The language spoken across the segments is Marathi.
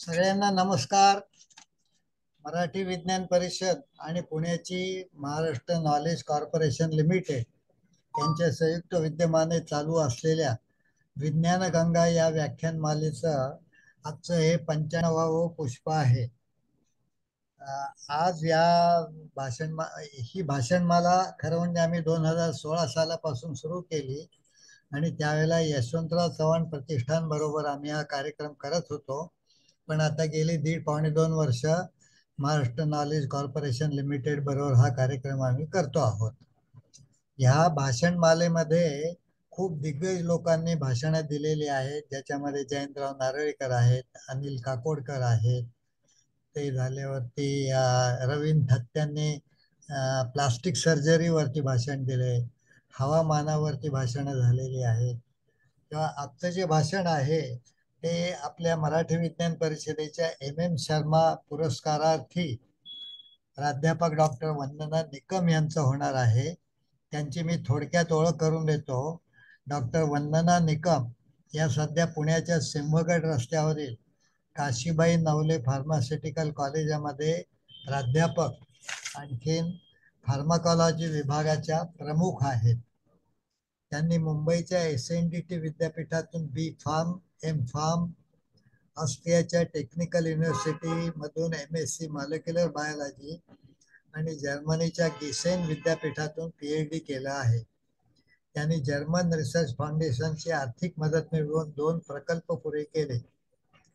सगळ्यांना नमस्कार. मराठी विज्ञान परिषद आणि पुण्याची महाराष्ट्र नॉलेज कॉर्पोरेशन लिमिटेड यांच्या संयुक्त विद्यमाने चालू असलेल्या विज्ञान गंगा या व्याख्यानमालेचं आजचं हे 95वं पुष्प आहे. आज या ही भाषणमाला खरं म्हणजे आम्ही 2016 सालापासून सुरू केली आणि त्यावेळेला यशवंतराव चव्हाण प्रतिष्ठान बरोबर आम्ही हा कार्यक्रम करत होतो. पण आता गेली 1.5-2 वर्ष महाराष्ट्र नॉलेज कॉर्पोरेशन लिमिटेड बरोबर हा कार्यक्रम आम्ही करतो आहोत. ह्या भाषणमालेमध्ये खूप दिग्गज लोकांनी भाषणं दिलेली आहेत, ज्याच्यामध्ये जयंतराव नारळीकर आहेत, अनिल काकोडकर आहेत. ते झाल्यावरती रवींद्र थत्त्यांनी प्लास्टिक सर्जरीवरती भाषण दिले, हवामानावरती भाषणं झालेली आहेत. किंवा आजचं जे भाषण आहे ते आपल्या मराठी विज्ञान परिषदेच्या M.M. शर्मा पुरस्कारार्थी प्राध्यापक डॉक्टर वंदना निकम यांचं होणार आहे. त्यांची मी थोडक्यात ओळख करून देतो. डॉक्टर वंदना निकम या सध्या पुण्याच्या सिंहगड रस्त्यावरील काशीबाई नवले फार्मास्युटिकल कॉलेजामध्ये प्राध्यापक आणखीन फार्माकॉलॉजी विभागाच्या प्रमुख आहेत. त्यांनी मुंबईच्या SNDT विद्यापीठातून B.Pharm, M.Pharm, ऑस्ट्रियाच्या टेक्निकल युनिव्हर्सिटी मधून MSc मॉलिक्युलर बायोलॉजी आणि जर्मनीच्या गिसेन विद्यापीठातून PhD केला आहे. त्यांनी जर्मन रिसर्च फाउंडेशनची आर्थिक मदत मिळवून 2 प्रकल्प पुरे केले.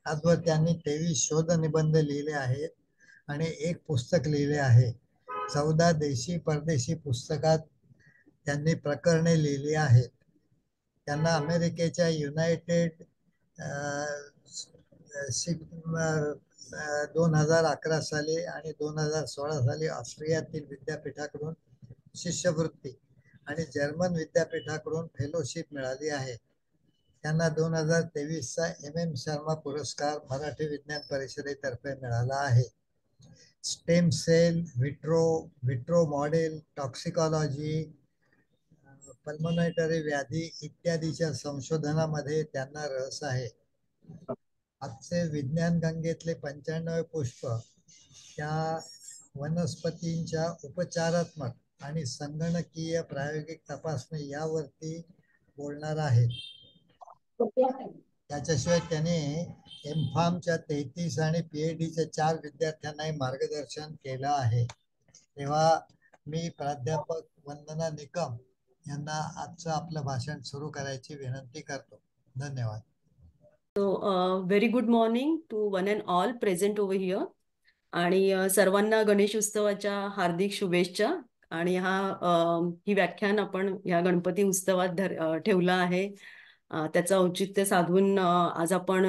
आजवर त्यांनी 23 शोध निबंध लिहिले आहेत आणि 1 पुस्तक लिहिले आहे. 14 देशी परदेशी पुस्तकात त्यांनी प्रकरणे लिहिली आहेत. त्यांना अमेरिकेच्या युनायटेड 2011 साली आणि 2016 साली ऑस्ट्रियातील विद्यापीठाकडून शिष्यवृत्ती आणि जर्मन विद्यापीठाकडून फेलोशिप मिळाली आहे. त्यांना 2023चा M.M. शर्मा पुरस्कार मराठी विज्ञान परिषदेतर्फे मिळाला आहे. स्टेम सेल, विट्रो मॉडेल, टॉक्सिकॉलॉजी, पल्मोनेटरी व्याधी इत्यादीच्या संशोधनामध्ये त्यांना रस आहे. आजचे विज्ञान गंगेतले 95 पुष्प त्या वनस्पतींच्या उपचारात्मक आणि संगणकीय प्रायोगिक तपासणी यावरती बोलणार आहेत. त्याच्याशिवाय त्याने M.Pharmच्या 33 आणि PhDच्या 4 विद्यार्थ्यांनाही मार्गदर्शन केलं आहे. तेव्हा मी प्राध्यापक वंदना निकम यांना आजचं आपलं भाषण सुरू करायची विनंती करतो. धन्यवाद. Very good morning to one and all present over here. आणि सर्वांना गणेश उत्सवाच्या हार्दिक शुभेच्छा. आणि ही व्याख्यान आपण ह्या गणपती उत्सवात ठेवला आहे. त्याचं औचित्य साधून आज आपण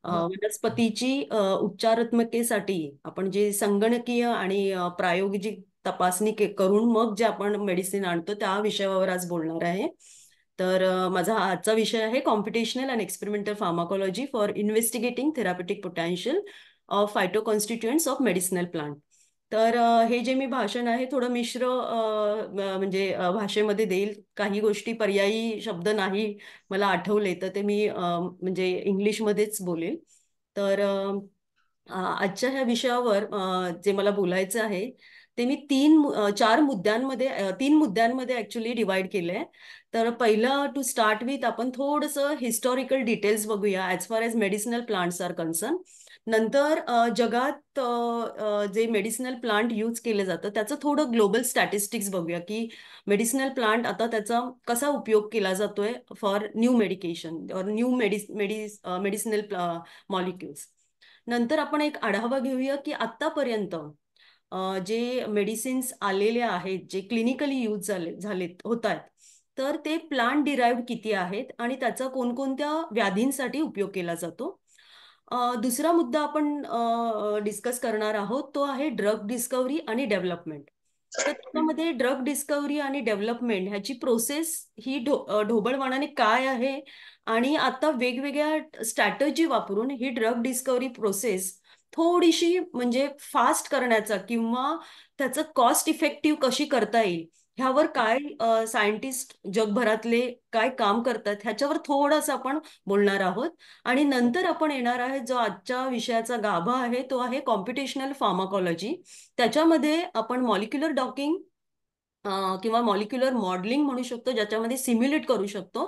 वनस्पतीची उपचारात्मकतेसाठी आपण जे संगणकीय आणि प्रायोगिक तपासणी करून मग जे आपण मेडिसिन आणतो त्या विषयावर आज बोलणार आहे. तर माझा आजचा विषय आहे computational and experimental pharmacology for investigating therapeutic potential of phytoconstituents of medicinal plant. तर हे जे मी भाषण आहे थोडं मिश्र म्हणजे भाषेमध्ये देईल. काही गोष्टी पर्यायी शब्द नाही मला आठवले तर ते मी म्हणजे इंग्लिशमध्येच बोलेल. तर आजच्या ह्या विषयावर जे मला बोलायचं आहे ते मी 3 मुद्द्यांमध्ये ऍक्च्युली डिवाइड केलंय. तर पहिलं टू स्टार्ट विथ आपण थोडंसं हिस्टॉरिकल डिटेल्स बघूया as far as medicinal plants are concern. नंतर जगात जे मेडिसिनल प्लांट यूज केले जातं त्याचं थोडं ग्लोबल स्टॅटिस्टिक्स बघूया की मेडिसिनल प्लांट आता त्याचा कसा उपयोग केला जातोय फॉर न्यू मेडिकेशन और न्यू मेडिसिनल मॉलिक्युल्स. नंतर आपण एक आढावा घेऊया की आतापर्यंत जे मेडिसिन्स आलेले आहेत जे क्लिनिकली यूज होत आहेत तर ते प्लांट डिराइव्ड किती आहेत आणि त्याचा कोणकोणत्या व्याधींसाठी उपयोग केला जातो. दुसरा मुद्दा आपण डिस्कस करणार आहोत तो आहे ड्रग डिस्कवरी आणि डेव्हलपमेंट. तर त्यामध्ये ड्रग डिस्कवरी आणि डेव्हलपमेंट ह्याची प्रोसेस ही ढोबळमानाने काय आहे आणि आता वेगवेगळ्या स्ट्रॅटजी वापरून ही ड्रग डिस्कवरी प्रोसेस थोडीशी म्हणजे फास्ट करण्याचा किंवा त्याचं कॉस्ट इफेक्टिव्ह कशी करता येईल ह्यावर काय सायंटिस्ट जगभरातले काय काम करतात ह्याच्यावर थोडंसं आपण बोलणार आहोत. आणि नंतर आपण येणार आहे जो आजच्या विषयाचा गाभा आहे तो आहे कॉम्प्युटेशनल फार्माकॉलॉजी. त्याच्यामध्ये आपण मॉलिक्युलर डॉकिंग किंवा मॉलिक्युलर मॉडेलिंग म्हणू शकतो, ज्याच्यामध्ये सिम्युलेट करू शकतो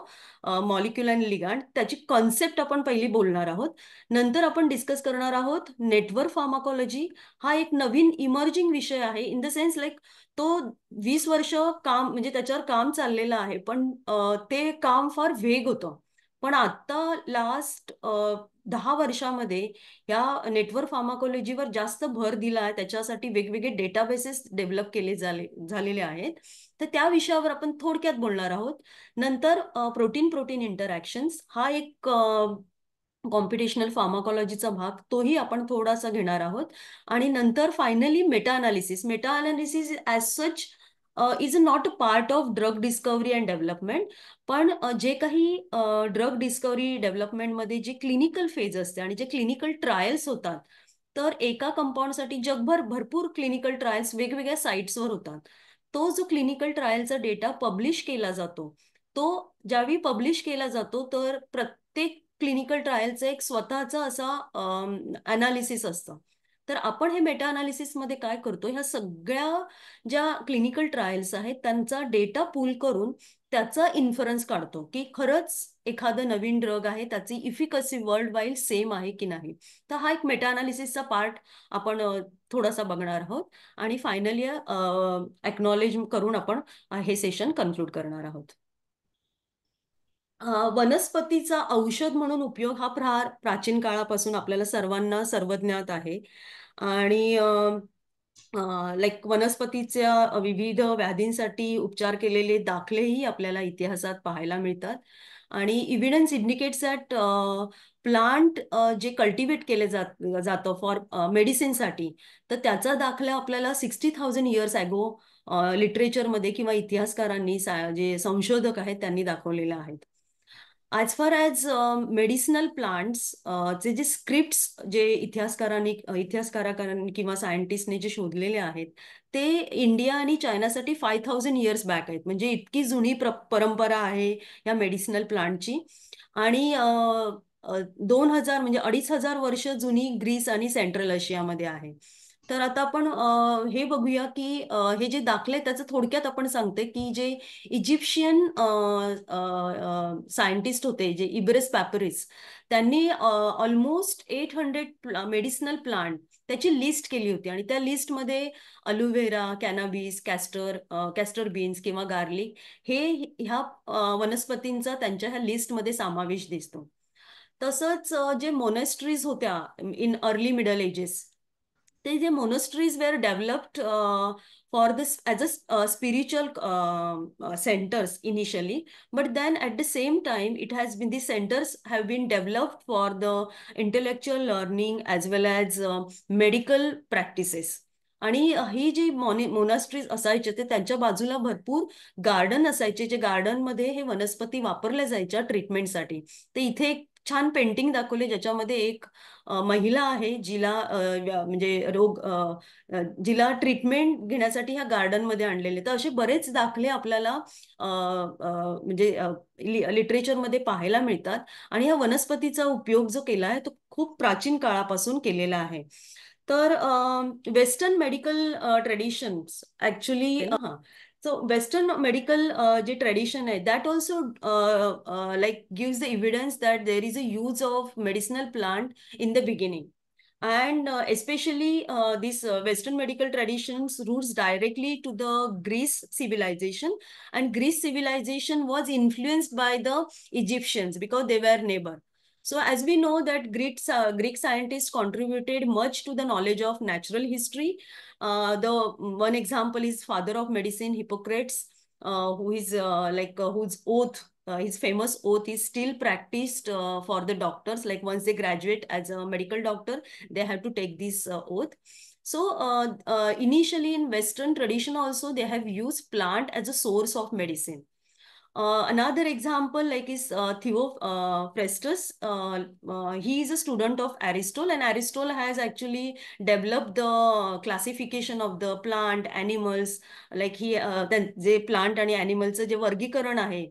मॉलिक्युल आणि लिगांड. त्याची कॉन्सेप्ट आपण पहिली बोलणार आहोत. नंतर आपण डिस्कस करणार आहोत नेटवर्क फार्माकॉलॉजी. हा एक नवीन इमर्जिंग विषय आहे, इन द सेन्स लाईक तो 20 वर्ष काम म्हणजे त्याच्यावर काम चाललेलं आहे, पण ते काम फार वेग होतं. पण आता लास्ट 10 वर्षामध्ये या नेटवर्क फार्माकोलॉजीवर जास्त भर दिला आहे. त्याच्यासाठी वेगवेगळे डेटाबेसेस डेव्हलप झालेले आहेत. तर त्या विषयावर आपण थोडक्यात बोलणार आहोत. नंतर प्रोटीन प्रोटीन इंटरॅक्शन्स हा एक कॉम्प्युटेशनल फार्माकॉलॉजीचा भाग, तोही आपण थोडासा घेणार आहोत. आणि नंतर finally Meta analysis. Meta analysis as such is not a part of drug discovery and development. पण जे काही ड्रग डिस्कवरी डेव्हलपमेंटमध्ये जे क्लिनिकल फेज असते आणि जे क्लिनिकल ट्रायल्स होतात, तर एका कंपाऊंडसाठी जगभर भरपूर क्लिनिकल ट्रायल्स वेगवेगळ्या साईट्सवर होतात. तो जो क्लिनिकल ट्रायलचा डेटा पब्लिश केला जातो, तो ज्यावेळी पब्लिश केला जातो तर प्रत्येक क्लिनिकल ट्रायलचं एक स्वतःचा असा अनालिसिस असतं. तर आपण हे मेटा अनालिसिसमध्ये काय करतो, ह्या सगळ्या ज्या क्लिनिकल ट्रायल्स आहेत त्यांचा डेटा पूल करून त्याचा इन्फरन्स काढतो की खरंच एखादं नवीन ड्रग आहे त्याची इफिकसी वर्ल्ड वाईड सेम आहे की नाही. तर हा एक मेटा अनालिसिसचा पार्ट आपण थोडासा बघणार आहोत. आणि फायनली एक्नॉलेज करून आपण हे सेशन कन्क्लूड करणार आहोत. वनस्पतीचा औषध म्हणून उपयोग हा फार प्राचीन काळापासून आपल्याला सर्वांना सर्वज्ञात आहे. आणि लाईक वनस्पतीच्या विविध व्याधींसाठी उपचार केलेले दाखलेही आपल्याला इतिहासात पाहायला मिळतात. आणि इव्हिडन्स इंडिकेट्स दॅट प्लांट जे कल्टिवेट केले जातं फॉर मेडिसिनसाठी, तर त्याचा दाखला आपल्याला 60,000 इयर्स ॲगो लिटरेचरमध्ये किंवा इतिहासकारांनी जे संशोधक आहेत त्यांनी दाखवलेलं आहेत. As far as medicinal plants चे जे स्क्रिप्ट्स जे इतिहासकारांनी किंवा सायंटिस्टने जे शोधलेले आहेत, ते इंडिया आणि चायनासाठी 5,000 इयर्स बॅक आहेत. म्हणजे इतकी जुनी परंपरा आहे या मेडिसिनल प्लांटची. आणि 2,000 म्हणजे 2,500 वर्ष जुनी ग्रीस आणि सेंट्रल आशियामध्ये आहे. तर आता आपण हे बघूया की हे जे दाखले आहेत, त्याचं थोडक्यात आपण सांगते की जे इजिप्शियन सायंटिस्ट होते जे इब्रेस पॅपरिस, त्यांनी ऑलमोस्ट 800 मेडिसिनल प्लांट त्याची लिस्ट केली होती. आणि त्या लिस्टमध्ये अलोव्हेरा, कॅनाबिस, कॅस्टर बीन्स किंवा गार्लिक हे ह्या वनस्पतींचा त्यांच्या ह्या लिस्टमध्ये समावेश दिसतो. तसंच जे मोनेस्ट्रीज होत्या इन अर्ली मिडल एजेस, ते जे monasteries were developed for this as a spiritual centers initially, but then at the same time it has been, these centers have been developed for the intellectual learning as well as medical practices. आणि ही जी मोनास्ट्रीज असायचे ते त्यांच्या बाजूला भरपूर गार्डन असायचे, जे गार्डनमध्ये हे वनस्पती वापरल्या जायच्या ट्रीटमेंटसाठी. तर इथे एक छान पेंटिंग दाखवले ज्याच्यामध्ये एक महिला आहे जिला म्हणजे जिला ट्रीटमेंट घेण्यासाठी ह्या गार्डनमध्ये आणलेले. तर असे बरेच दाखले आपल्याला म्हणजे लिटरेचरमध्ये पाहायला मिळतात. आणि ह्या वनस्पतीचा उपयोग जो केला आहे तो खूप प्राचीन काळापासून केलेला आहे. तर वेस्टर्न मेडिकल ट्रेडिशन्स ॲक्च्युली हां. सो वेस्टर्न मेडिकल जे ट्रेडिशन आहे that also like gives the evidence that there is a use of medicinal plant in the beginning. And especially this Western medical traditions roots directly to the Greece civilization. And Greece civilization was influenced by the Egyptians because they were neighbor. So as we know that Greek scientists contributed much to the knowledge of natural history. The one example is father of medicine, Hippocrates, who is whose oath, his famous oath is still practiced for the doctors. Like once they graduate as a medical doctor, they have to take this oath. So initially in Western tradition also, they have used plant as a source of medicine. Another example like is Theophrastus. He is a student of Aristotle, and Aristotle has actually developed the classification of the plant, animals. Like जे प्लांट आणि ॲनिमलचं जे वर्गीकरण आहे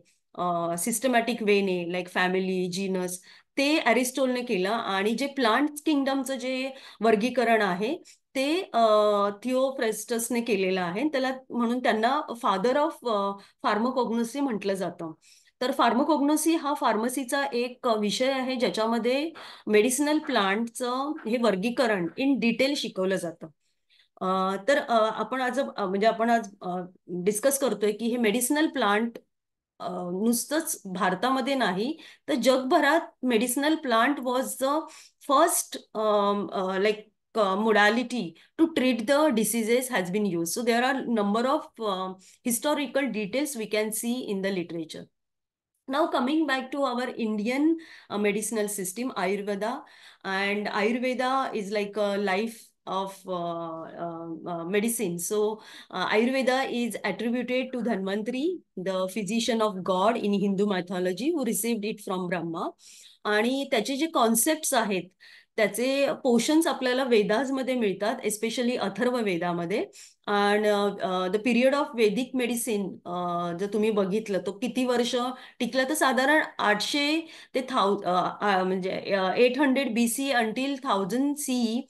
सिस्टमॅटिक वेने, लाईक फॅमिली, जीनस, ते ॲरिस्टोलने केलं. आणि जे प्लांट किंगडमचं जे वर्गीकरण आहे ते थिओफ्रेस्टसने केलेलं आहे. त्याला म्हणून त्यांना फादर ऑफ फार्मकोग्नोसी म्हटलं जातं. तर फार्मकोग्नोसी हा फार्मसीचा एक विषय आहे ज्याच्यामध्ये मेडिसिनल प्लांटचं हे वर्गीकरण इन डिटेल शिकवलं जातं. तर आपण आज डिस्कस करतोय की हे मेडिसिनल प्लांट नुसतंच भारतामध्ये नाही तर जगभरात medicinal plant was the first like modality to treat the diseases has been used. So there are number of historical details we can see in the literature. Now coming back to our Indian medicinal system, Ayurveda. And Ayurveda is like a life of medicine. So Ayurveda is attributed to Dhanvantri, the physician of God in Hindu mythology, who received it from Brahma. आणि त्याचे जे कॉन्सेप्ट्स आहेत त्याचे पोर्शन्स आपल्याला वेदाजमध्ये मिळतात, एस्पेशली अथर्व वेदामध्ये. आणि the period of Vedic medicine जर तुम्ही बघितलं तो किती वर्ष टिकलं, तर साधारण 800 ते म्हणजे 800 BC until 1000 CE.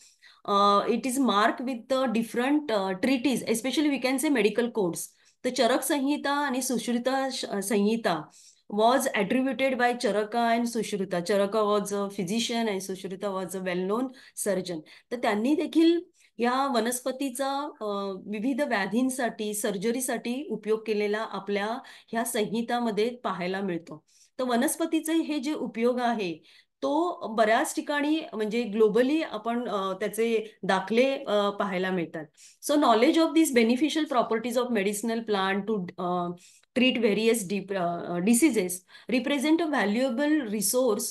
It is mark with the different treaties, especially we can say medical codes. तर चरक संहिता आणि सुश्रुता संहिता was attributed by Charaka and Sushruta. Charaka was a physician and Sushruta was a well-known surgeon. तर त्यांनी देखील या वनस्पतीचा विविध व्याधींसाठी, सर्जरीसाठी उपयोग केलेला आपल्या ह्या संहितामध्ये पाहायला मिळतो. तर वनस्पतीचे हे जे उपयोग आहे तो बऱ्याच ठिकाणी म्हणजे ग्लोबली आपण त्याचे दाखले पाहायला मिळतात. So knowledge of this beneficial properties of medicinal plant to treat various diseases represent a valuable resource.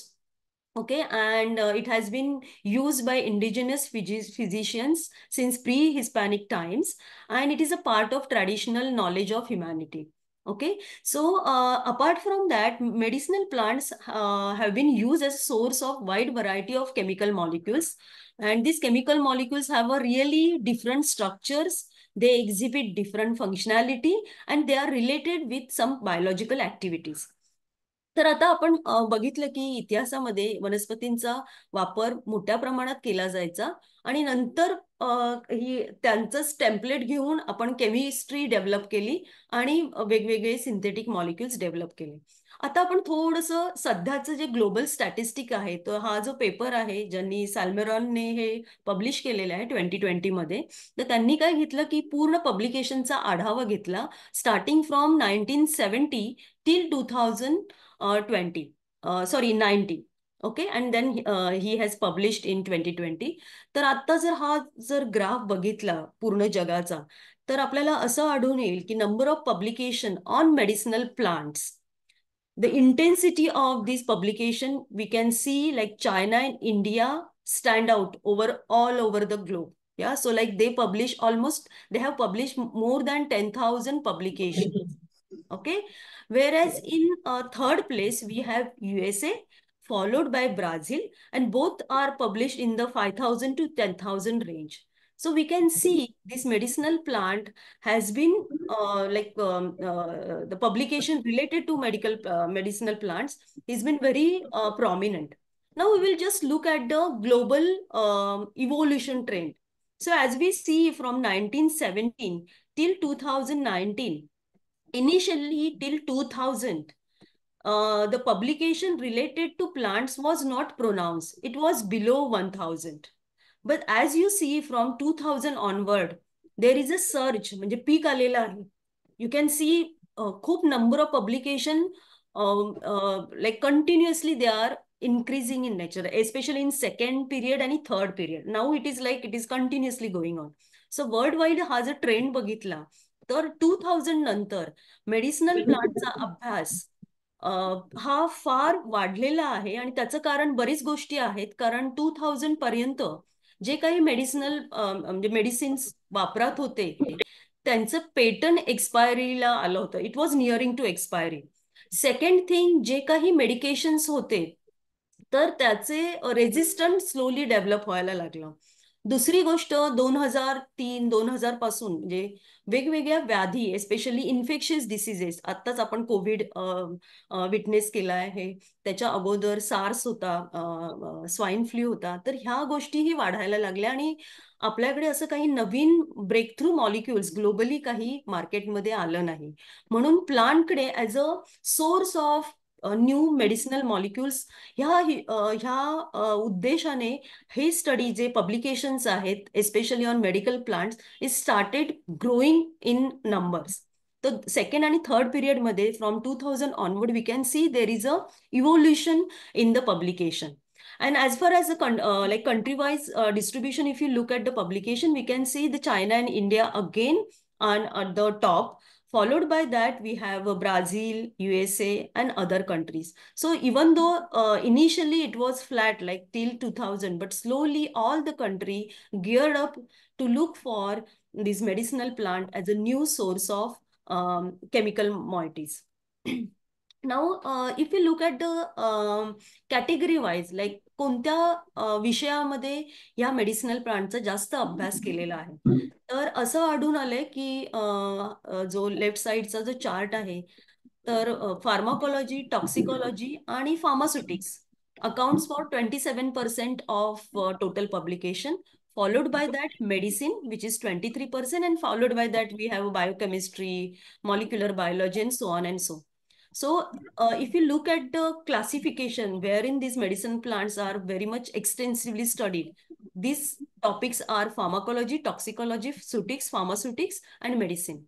Okay, and it has been used by indigenous physicians since pre-Hispanic times, and it is a part of traditional knowledge of humanity. Okay, so apart from that, medicinal plants have been used as a source of wide variety of chemical molecules, and these chemical molecules have a really different structures. They exhibit different functionality and they are related with some biological activities. तर आता आपण बघितलं की इतिहासामध्ये वनस्पतींचा वापर मोठ्या प्रमाणात केला जायचा आणि नंतर ही त्यांचंच टेम्पलेट घेऊन आपण केमिस्ट्री डेव्हलप केली आणि वेगवेगळे सिंथेटिक मॉलिक्युल्स डेव्हलप केले. आता आपण थोडंसं सध्याचं जे ग्लोबल स्टॅटिस्टिक आहे, तर हा जो पेपर आहे ज्यांनी सॅल्मेरॉनने हे पब्लिश केलेलं आहे 2020 मध्ये, तर त्यांनी काय घेतलं की पूर्ण पब्लिकेशनचा आढावा घेतला starting from 1970 till 2020, sorry 90. Okay, and then he has published in 2020. तर आता जर ग्राफ बघितला पूर्ण जगाचा, तर आपल्याला असं आढळून येईल की number of publication on medicinal plants, the intensity of this publication, we can see like China and India stand out all over the globe. Yeah, so like they have published more than 10,000 publications. Okay, whereas in third place we have USA followed by Brazil, and both are published in the 5,000 to 10,000 range. So we can see this medicinal plant has been the publication related to medicinal plants has been very prominent. Now we will just look at the global evolution trend. So as we see from 1917 till 2019, initially till 2000, the publication related to plants was not pronounced. It was below 1000. But as you see from 2000 onward, there is a surge, म्हणजे पीक आलेलं आहे. You can see खूप number of publication like continuously they are increasing in nature, especially in second period and third period. Now it is continuously going on. So worldwide हा जर ट्रेंड बघितला तर 2000 नंतर मेडिसिनल प्लांटचा अभ्यास हा फार वाढलेला आहे. आणि त्याचं कारण बरीच गोष्टी आहेत. कारण 2000 पर्यंत जे काही म्हणजे मेडिसिन्स वापरात होते त्यांचं पेटंट एक्सपायरीला आलं होतं. It was nearing to expiry. Second thing, जे काही मेडिकेशन्स होते तर त्याचे रेझिस्टंट स्लोली डेव्हलप व्हायला लागलं. दुसरी गोष्ट, 2003 2000 पासून म्हणजे वेगवेगळ्या व्याधी, एस्पेशली इन्फेक्शियस डिसीजेस, आत्ताच आपण कोविड विटनेस केला आहे, त्याच्या अगोदर सार्स होता, स्वाईन फ्लू होता, तर ह्या गोष्टीही वाढायला लागल्या आणि आपल्याकडे असं काही नवीन ब्रेक थ्रू मॉलिक्युल्स ग्लोबली काही मार्केटमध्ये आलं नाही. म्हणून प्लांटकडे as a source of new medicinal molecules ह्या उद्देशाने हे स्टडी जे पब्लिकेशन्स आहेत especially on medical plants is started growing in numbers. तर सेकंड आणि थर्ड पिरियडमध्ये from 2000 onward we can see there is a evolution in the publication. And as far as the like country-wise distribution, if you look at the publication, we can see the China and India again on at the top. Followed by that, we have Brazil, USA, and other countries. So even though initially it was flat, like till 2000, but slowly all the country geared up to look for this medicinal plant as a new source of chemical moieties. Now, if you look at the category wise, like कोणत्या विषयामध्ये या मेडिसिनल प्लांटचा जास्त अभ्यास केलेला आहे, तर असं आढळून आलंय की जो लेफ्ट साइडचा जो चार्ट आहे, तर फार्माकोलॉजी, टॉक्सिकोलॉजी आणि pharmaceutics accounts for 27% of total publication. Followed by that, medicine, which is 23%, and followed by that, we have biochemistry, molecular biology, and so on and so. So, if you look at the classification wherein these medicine plants are very much extensively studied, these topics are pharmacology, toxicology, pharmaceutics, and medicine.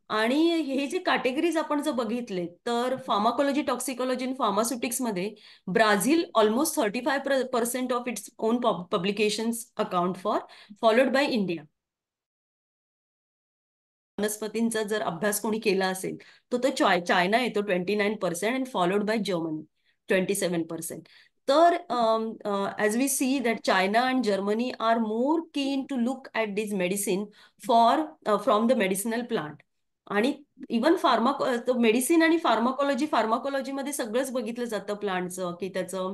आणि हे जे कॅटेगरीज आपण जर बघितले तर फार्माकोलॉजी, टॉक्सिकोलॉजी आणि फार्मास्युटिक्स मध्ये Brazil almost 35% of its own publications account for, followed by India. वनस्पतींचा जर अभ्यास कोणी केला असेल तर तो चायना येतो 29% अँड फॉलोड बाय जर्मनी 27%. तर as we see that China and Germany are more keen to look at this medicine for from the medicinal plant. आणि इवन मेडिसिन आणि फार्माकॉलॉजीमध्ये सगळंच बघितलं जातं प्लांटचं, की त्याचं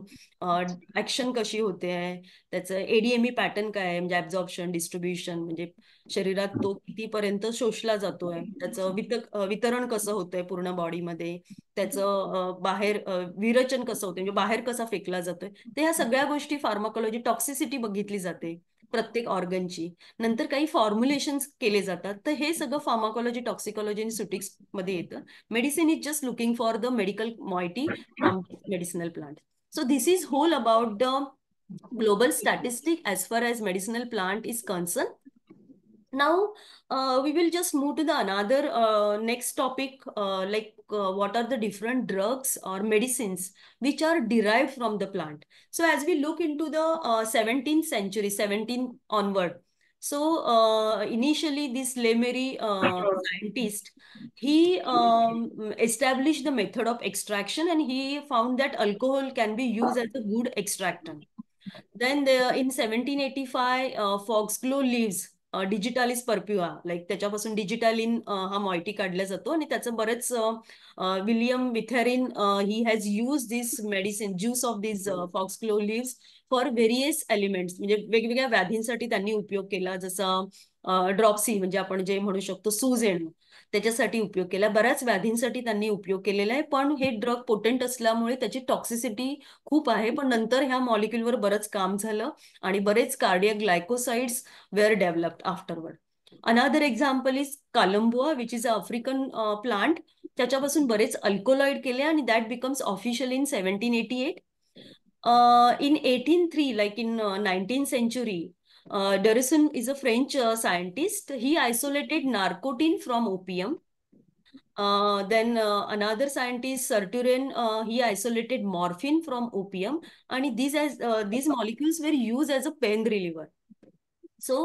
ऍक्शन कशी होते आहे, त्याचं एडीएमई पॅटर्न काय आहे, म्हणजे ऍब्झॉर्प्शन, डिस्ट्रीब्युशन, म्हणजे शरीरात तो कितीपर्यंत शोषला जातोय, त्याचं वितरण कसं होतंय पूर्ण बॉडीमध्ये, त्याचं बाहेर विरचन कसं होतंय, म्हणजे बाहेर कसा फेकला जातोय, ते ह्या सगळ्या गोष्टी फार्माकोलॉजी, टॉक्सिसिटी बघितली जाते प्रत्येक ऑर्गनची. नंतर काही फॉर्म्युलेशन केले जातात. तर हे सगळं फार्माकोलॉजी, टॉक्सिकोलॉजी आणि सुटिक्स मध्ये येतं. Medicine is just looking for the medical moiety from medicinal plant. So this is whole about the global statistic as far as medicinal plant is concerned. Now, we will just move to the another next topic, what are the different drugs or medicines which are derived from the plant. So, as we look into the 17th century, 17 onward, so initially this Lemery scientist, he established the method of extraction and he found that alcohol can be used as a good extractant. Then in 1785, Foxglove leaves digitalis purpura, like त्याच्यापासून डिजिटालिन हा मॉइटी काढला जातो आणि त्याचं बरेच William Withering he has use this medicine juice of this foxglove leaves for various ailments, म्हणजे वेगवेगळ्या व्याधींसाठी त्यांनी उपयोग केला, जसं ड्रॉप्सी म्हणजे आपण जे म्हणू शकतो सूज येणं, त्याच्यासाठी उपयोग केला. बऱ्याच व्याधींसाठी त्यांनी उपयोग केलेला आहे. पण हे ड्रग पोटेंट असल्यामुळे त्याची टॉक्सिसिटी खूप आहे. पण नंतर ह्या मॉलिक्युलवर बरंच काम झालं आणि बरेच cardiac glycosides were developed afterward. Another example is calumba, which is a African plant. त्याच्यापासून बरेच अल्कोलॉइड केले आणि that becomes official in 1788. In 1803, like in 19th century, Derrison is a French scientist. He isolated narcotine from opium. Then another scientist, Serturin, he isolated morphine from opium, and these molecules were used as a pain reliever. So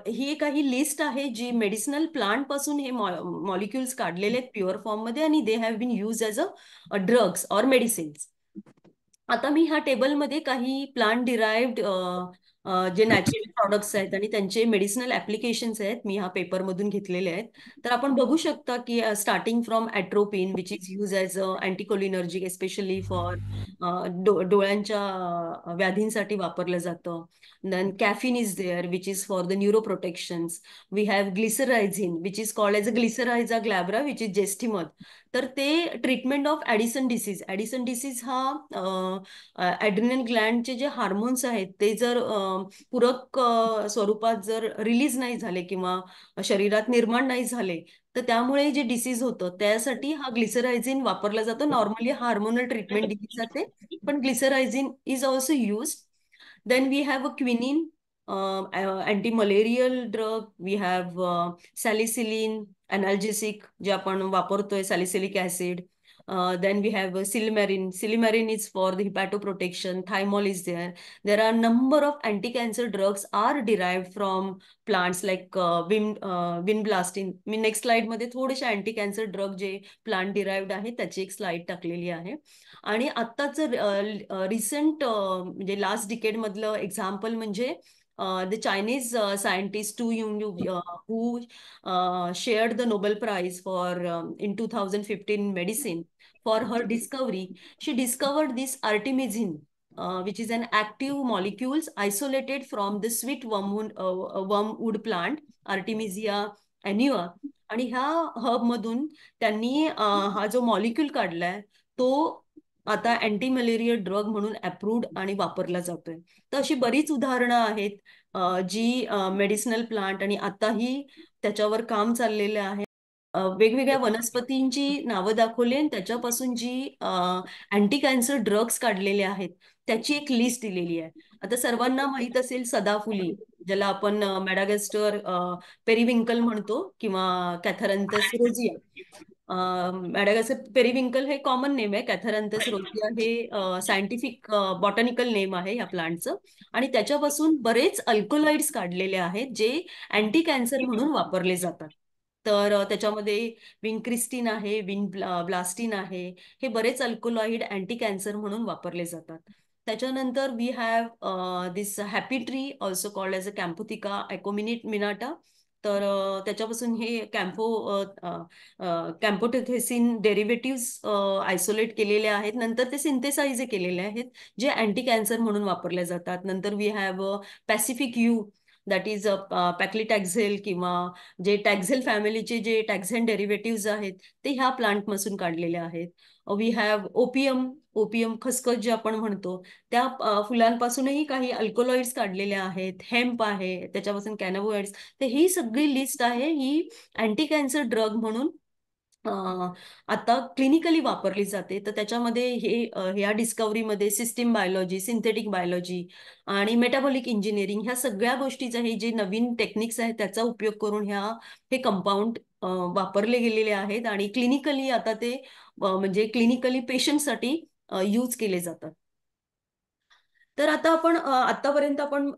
ही काही लिस्ट आहे जी मेडिसिनल प्लांट पासून हे मॉलिक्युल्स काढलेले आहेत प्युअर फॉर्म मध्ये आणि they have been use as a drugs or medicines. आता मी ह्या टेबलमध्ये काही प्लांट डिराइव्ड जे नॅचरल प्रॉडक्ट्स आहेत आणि त्यांचे मेडिसिनल ऍप्लिकेशन्स आहेत, मी ह्या पेपरमधून घेतलेले आहेत. तर आपण बघू शकता की starting from atropine which is use as a anticholinergic especially for डोळ्यांच्या व्याधींसाठी वापरलं जातं. Then caffeine is there which is for the neuroprotections. We have glycyrrhizin which is called as a Glycyrrhiza glabra which is jeshthamadh. तर ते treatment of Addison disease. Addison disease हा ॲड्रिनल ग्लँडचे जे हार्मोन्स आहेत ते जर पूरक स्वरूपात जर रिलीज नाही झाले किंवा शरीरात निर्माण नाही झाले, तर त्यामुळे जे डिसीज होतं त्यासाठी हा ग्लिसरायझिन वापरला जातो. नॉर्मली हार्मोनल ट्रीटमेंट दिली जाते, पण glycyrrhizin is also use. Then we have a quinine, anti-malarial drug. We have salicylene, analgesic, जे आपण वापरतोय, salicylic acid. Then we have silimarin. Silimarin is for the hepatoprotection. Thymol is there. There are number of anti-cancer drugs are derived from plants like vinblastine. Me next slide मध्ये थोडेसे अँटी कॅन्सर ड्रग जे प्लांट डिराइव्ड आहे त्याची एक स्लाइड टाकलेली आहे. आणि आत्ताचं रिसेंट म्हणजे लास्ट डिकेड मधलं एक्झाम्पल म्हणजे द चायनीज सायंटिस्ट टू युंग who shared the Nobel Prize for in 2015 medicine for her discovery. She discovered this artemisinin, which is an active molecules isolated from the sweet wormwood plant Artemisia annua. आणि ह्या हब मधून त्यांनी हा जो मॉलिक्यूल काढलाय तो आता अँटी मलेरिया ड्रग म्हणून अप्रूव्ड आणि वापरला जातोय. तर अशी बरीच उदाहरणं आहेत जी मेडिसिनल प्लांट आणि आताही त्याच्यावर काम चाललेलं आहे. वेगवेगळ्या वनस्पतींची नावं दाखवली आणि त्याच्यापासून जी अँटी कॅन्सर ड्रग्स काढलेले आहेत त्याची एक लिस्ट दिलेली आहे. आता सर्वांना माहित असेल सदाफुली, ज्याला आपण मॅडागास्कर पेरिविंकल म्हणतो किंवा कॅथरंथस रोझिया. मॅडागास्कर पेरिविंकल हे कॉमन नेम आहे. कॅथरंथस रोझिया हे सायंटिफिक बॉटॅनिकल नेम आहे या प्लांटचं. आणि त्याच्यापासून बरेच अल्कोलॉइड्स काढलेले आहेत जे अँटी कॅन्सर म्हणून वापरले जातात. तर त्याच्यामध्ये विनक्रिस्टिन आहे, ब्लास्टिन आहे. हे बरेच अल्कोलॉइड अँटी कॅन्सर म्हणून वापरले जातात. त्याच्यानंतर we have this happy tree also called as a Camptotheca acuminata. तर त्याच्यापासून हे कॅम्पोटेथेसिन डेरिव्हेटिव्ह आयसोलेट केलेले आहेत. नंतर ते सिंथेसाइज केलेले आहेत जे अँटी कॅन्सर म्हणून वापरले जातात. नंतर we have Pacific yew, that is paclitaxel किंवा जे टॅक्झेल फॅमिलीचे जे टॅक्झेन डेरिव्हेटिव्ह आहेत ते ह्या प्लांटपासून काढलेले आहेत. We have opium. ओपियम खसखस जे आपण म्हणतो त्या फुलांपासूनही काही अल्कोलॉइड्स काढलेले आहेत. हेम्प आहे, त्याच्यापासून कॅनोबॉइड्स. तर ही सगळी लिस्ट आहे ही अँटी कॅन्सर ड्रग म्हणून आता क्लिनिकली वापरली जाते. तर त्याच्यामध्ये ह्या डिस्कवरीमध्ये सिस्टीम बायोलॉजी, सिंथेटिक बायोलॉजी आणि मेटाबॉलिक इंजिनिअरिंग ह्या सगळ्या गोष्टीचं हे जे नवीन टेक्निक्स आहेत त्याचा उपयोग करून हे कंपाऊंड वापरले गेलेले आहेत आणि क्लिनिकली आता ते म्हणजे क्लिनिकली पेशंटसाठी यूज केले जातात. तर आता आपण आतापर्यंत आपण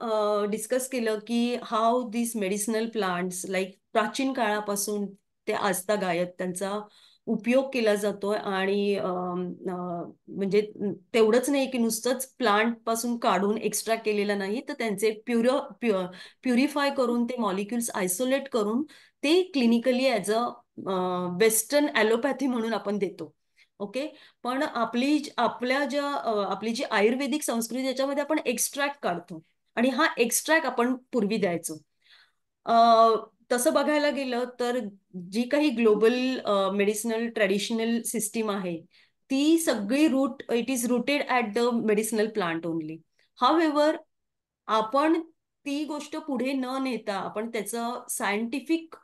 डिस्कस केलं की how this medicinal plants like प्राचीन काळापासून ते आजतागायत त्यांचा उपयोग केला जातोय. आणि म्हणजे तेवढंच नाही की नुसतंच प्लांट पासून काढून एक्स्ट्रॅक्ट केलेलं नाही, तर त्यांचे प्युरिफाय करून ते मॉलिक्युल्स आयसोलेट करून ते clinically as a western allopathy म्हणून आपण देतो. ओके. पण आपली जी आयुर्वेदिक संस्कृती त्याच्यामध्ये आपण एक्स्ट्रॅक्ट काढतो आणि हा एक्स्ट्रॅक्ट आपण पूर्वी द्यायचो. तसं बघायला गेलं तर जी काही ग्लोबल मेडिसिनल ट्रेडिशनल सिस्टीम आहे ती सगळी it is rooted at the medicinal plant only. However आपण ती गोष्ट पुढे न नेता आपण त्याचं सायंटिफिक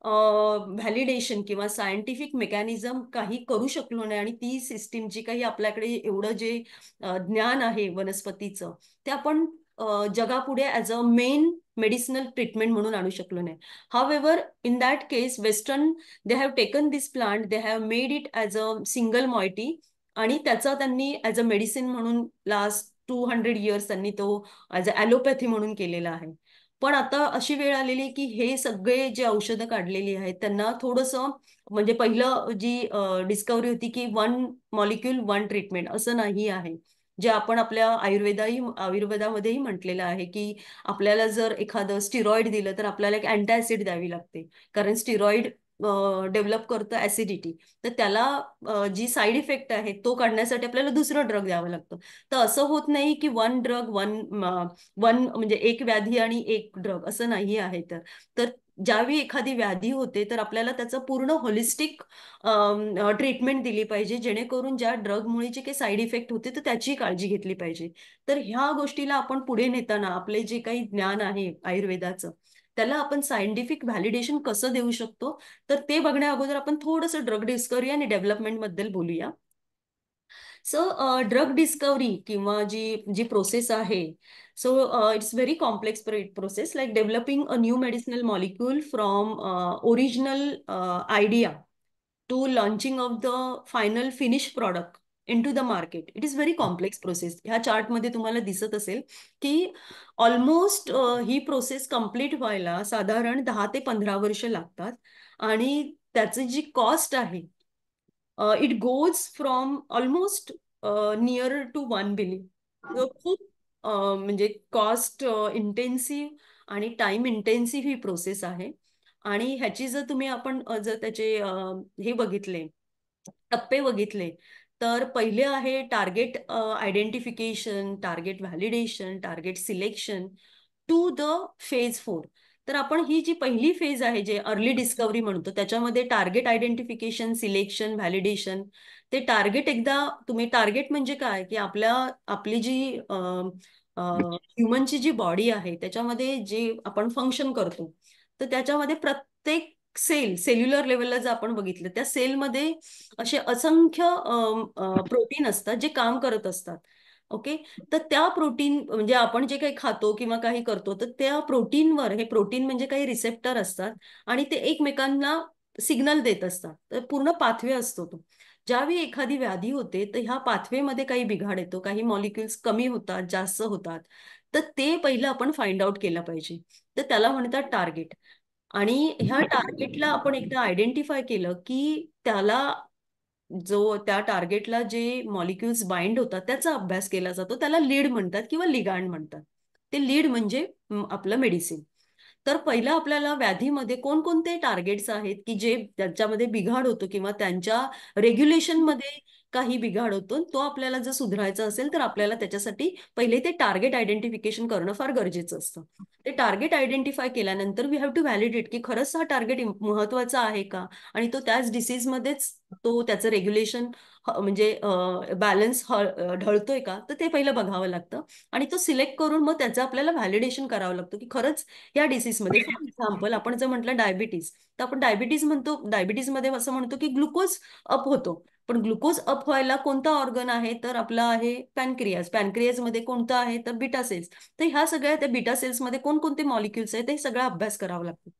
व्हॅलिडेशन किंवा सायंटिफिक मेकॅनिझम काही करू शकलो नाही आणि ती सिस्टीम जी काही आपल्याकडे एवढं जे ज्ञान आहे वनस्पतीचं ते आपण जगापुढे as a main medicinal treatment म्हणून आणू शकलो नाही. However in that case western they have taken this plant, they have made it as a single moiety आणि त्याचा त्यांनी ॲज अ मेडिसिन म्हणून लास्ट 200 years त्यांनी तो ॲज अ ॲलोपॅथी म्हणून केलेला आहे. पण आता अशी वेळ आलेली की हे सगळे जे औषधं काढलेली आहेत त्यांना थोडंसं म्हणजे पहिलं जी डिस्कवरी होती की वन मॉलिक्यूल वन ट्रीटमेंट असं नाही आहे. जे आपण आपल्या आयुर्वेदामध्येही म्हटलेलं आहे की आपल्याला जर एखादं स्टिरॉइड दिलं तर आपल्याला एक अँटासिड द्यावी लागते, कारण स्टिरॉइड डेव्हलप करतं ऍसिडिटी. तर त्याला जी साईड इफेक्ट आहे तो काढण्यासाठी आपल्याला दुसरं ड्रग द्यावं लागतं. तर असं होत नाही की वन ड्रग वन म्हणजे एक व्याधी आणि एक ड्रग, असं नाही आहे. तर ज्यावेळी एखादी व्याधी होते तर आपल्याला त्याचं पूर्ण होलिस्टिक ट्रीटमेंट दिली पाहिजे, जेणेकरून ज्या ड्रगमुळे जे काही साईड इफेक्ट होते तर त्याची काळजी घेतली पाहिजे. तर ह्या गोष्टीला आपण पुढे नेताना आपले जे काही ज्ञान आहे आयुर्वेदाचं, त्याला आपण सायंटिफिक व्हॅलिडेशन कसं देऊ शकतो, तर ते बघण्या अगोदर आपण थोडंसं ड्रग डिस्कवरी आणि डेव्हलपमेंट बद्दल बोलूया. सो ड्रग डिस्कवरी किंवा जी जी प्रोसेस आहे, so it's very complex process, like developing a new medicinal molecule from original idea to launching of the final finish product into the market. It is very complex process. ह्या चार्टमध्ये तुम्हाला दिसत असेल की ऑलमोस्ट ही प्रोसेस कम्प्लीट व्हायला साधारण 10 ते 15 वर्ष लागतात. आणि त्याची जी कॉस्ट आहे, it goes from almost near to 1 billion. खूप म्हणजे कॉस्ट इंटेन्सिव्ह आणि टाइम इंटेन्सिव्ह ही प्रोसेस आहे. आणि ह्याची जर तुम्ही आपण जर त्याचे हे बघितले, टप्पे बघितले, तर पहिले आहे target identification, target validation, target selection to the phase 4. तर आपण ही जी पहिली फेज आहे जे अर्ली डिस्कवरी म्हणतो, त्याच्यामध्ये टार्गेट आयडेंटिफिकेशन, सिलेक्शन, व्हॅलिडेशन. ते टार्गेट एकदा तुम्ही टार्गेट म्हणजे काय की आपली जी ह्युमनची जी बॉडी आहे त्याच्यामध्ये जे आपण फंक्शन करतो, तर त्याच्यामध्ये प्रत्येक सेल्युलर लेवलला जर आपण बघितलं, त्या सेलमध्ये असे असंख्य प्रोटीन असतात जे काम करत असतात. ओके. तर त्या प्रोटीन म्हणजे आपण जे काही खातो किंवा काही करतो, तर त्या प्रोटीनवर, हे प्रोटीन म्हणजे काही रिसेप्टर असतात आणि ते एकमेकांना सिग्नल देत असतात. तर पूर्ण पाथवे असतो तो. ज्यावेळी एखादी व्याधी होते तर ह्या पाथवेमध्ये काही बिघाड येतो, काही मॉलिक्युल्स कमी होतात, जास्त होतात. तर ते पहिलं आपण फाइंड आउट केलं पाहिजे. तर त्याला म्हणतात टार्गेट. आणि ह्या टार्गेटला आपण एकदा आयडेंटिफाय केलं की त्याला त्या टार्गेटला जे मॉलिक्युल्स बाइंड होतात त्याचा अभ्यास केला जातो. त्याला लीड म्हणतात किंवा लिगांड म्हणतात. ते लीड म्हणजे आपलं मेडिसिन. तर पहिलं आपल्याला व्याधीमध्ये कोणकोणते टार्गेट्स आहेत की जे त्याच्यामध्ये बिघाड होतो किंवा त्यांच्या रेग्युलेशनमध्ये काही बिघाड होतो, तो आपल्याला जर सुधारायचा असेल तर आपल्याला त्याच्यासाठी पहिले ते टार्गेट आयडेंटिफिकेशन करणं फार गरजेचं असतं. ते टार्गेट आयडेंटिफाय केल्यानंतर वी हॅव टू व्हॅलिडेट की खरंच हा टार्गेट महत्वाचा आहे का, आणि तो त्याच डिसीजमध्येच तो त्याचं रेग्युलेशन म्हणजे बॅलन्स ढळतोय का, तर ते पहिलं बघावं लागतं. आणि तो सिलेक्ट करून मग त्याचं आपल्याला व्हॅलिडेशन करावं लागतं की खरंच या डिसीजमध्ये, फॉर एक्झाम्पल आपण जर म्हटलं डायबिटीज, तर आपण डायबिटीज म्हणतो, डायबिटीजमध्ये असं म्हणतो की ग्लुकोज अप होतो. पण ग्लुकोज अप व्हायला कोणता ऑर्गन आहे, तर आपला आहे पॅनक्रियाज. पॅनक्रियाजमध्ये कोणतं आहे, तर बीटा सेल्स. तर ह्या सगळ्या त्या बीटा सेल्समध्ये कोणकोणते मॉलिक्युल्स आहेत ते सगळा अभ्यास करावा लागतो.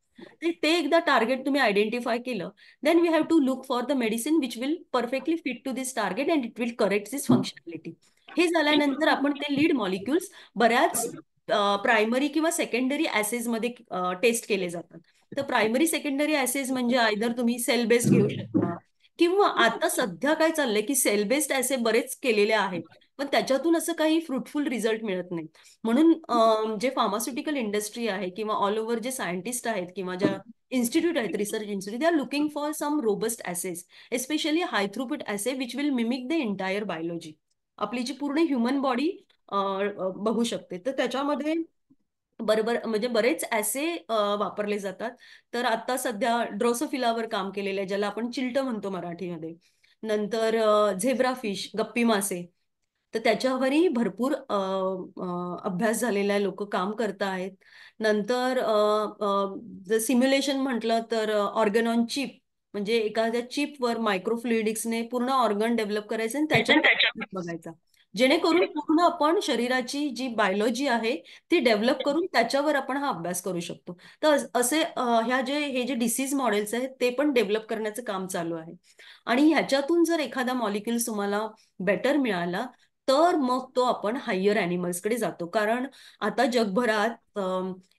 ते एकदा टार्गेट तुम्ही आयडेंटिफाय केलं, then we have to look for the medicine which will perfectly fit to this target and it will correct this functionality. हे झाल्यानंतर आपण ते लीड मॉलिक्युल्स बऱ्याच प्रायमरी किंवा सेकंडरी मध्ये टेस्ट केले जातात. तर प्रायमरी सेकंडरी ऍसेज म्हणजे आयदर तुम्ही सेल बेस्ड घेऊ शकता, किंवा आता सध्या काय चाललंय की सेल बेस्ड ऍसे बरेच केलेले आहेत, पण त्याच्यातून असं काही फ्रुटफुल रिझल्ट मिळत नाही. म्हणून जे फार्मास्युटिकल इंडस्ट्री आहे किंवा ऑल ओव्हर जे सायंटिस्ट आहेत किंवा ज्या इन्स्टिट्यूट आहेत, research institute, they are looking for some robust assays, especially high throughput assay which will mimic the entire biology. आपली जी पूर्ण ह्युमन बॉडी बघू शकते. तर त्याच्यामध्ये बरोबर म्हणजे बरेच ऍसे वापरले जातात. तर आता सध्या ड्रोसोफिलावर काम केलेलं आहे, ज्याला आपण चिलट म्हणतो मराठीमध्ये. नंतर झेब्रा फिश, गप्पी मासे, तर त्याच्यावरही भरपूर अभ्यास झालेला आहे, लोक काम करत आहेत. नंतर जर सिम्युलेशन म्हटलं तर ऑर्गन ऑन चिप, म्हणजे एखाद्या चिपवर मायक्रोफ्लुइडिक्सने पूर्ण ऑर्गन डेव्हलप करायचं आणि त्याच्यावर बघायचा, जेणेकरून पूर्ण आपण शरीराची जी बायोलॉजी आहे ती डेव्हलप करून त्याच्यावर आपण हा अभ्यास करू शकतो. तर असे हे जे डिसीज मॉडेल्स आहेत ते पण डेव्हलप करण्याचं काम चालू आहे. आणि ह्याच्यातून जर एखादा मॉलिक्युल तुम्हाला बेटर मिळाला, तर मग तो आपण हायर ॲनिमल्सकडे जातो. कारण आता जगभरात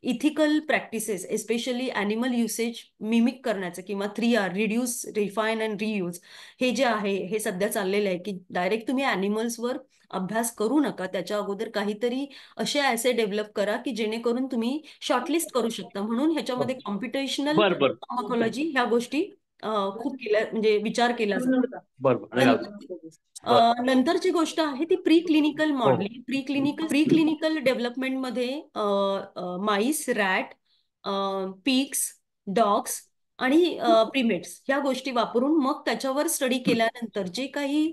ethical practices, especially animal usage mimic करण्याचं किंवा 3R, reduce, refine and reuse, हे जे आहे हे सध्या चाललेलं आहे की डायरेक्ट तुम्ही ॲनिमल्सवर अभ्यास करू नका. त्याच्या अगोदर काहीतरी असे ॲसे डेव्हलप करा की जेणेकरून तुम्ही शॉर्टलिस्ट करू शकता. म्हणून ह्याच्यामध्ये कॉम्प्युटेशनल बर बर फार्माकोलॉजी ह्या गोष्टी खूप केल्या, म्हणजे विचार केला जातो. बर बर नाही घालतो. नंतरची गोष्ट आहे ती प्री क्लिनिकल हो. मॉडेलिंग. प्री क्लिनिकल डेव्हलपमेंटमध्ये माईस, रॅट, पिग्स, डॉग्स आणि प्रीमेट्स ह्या गोष्टी वापरून मग त्याच्यावर स्टडी केल्यानंतर जे काही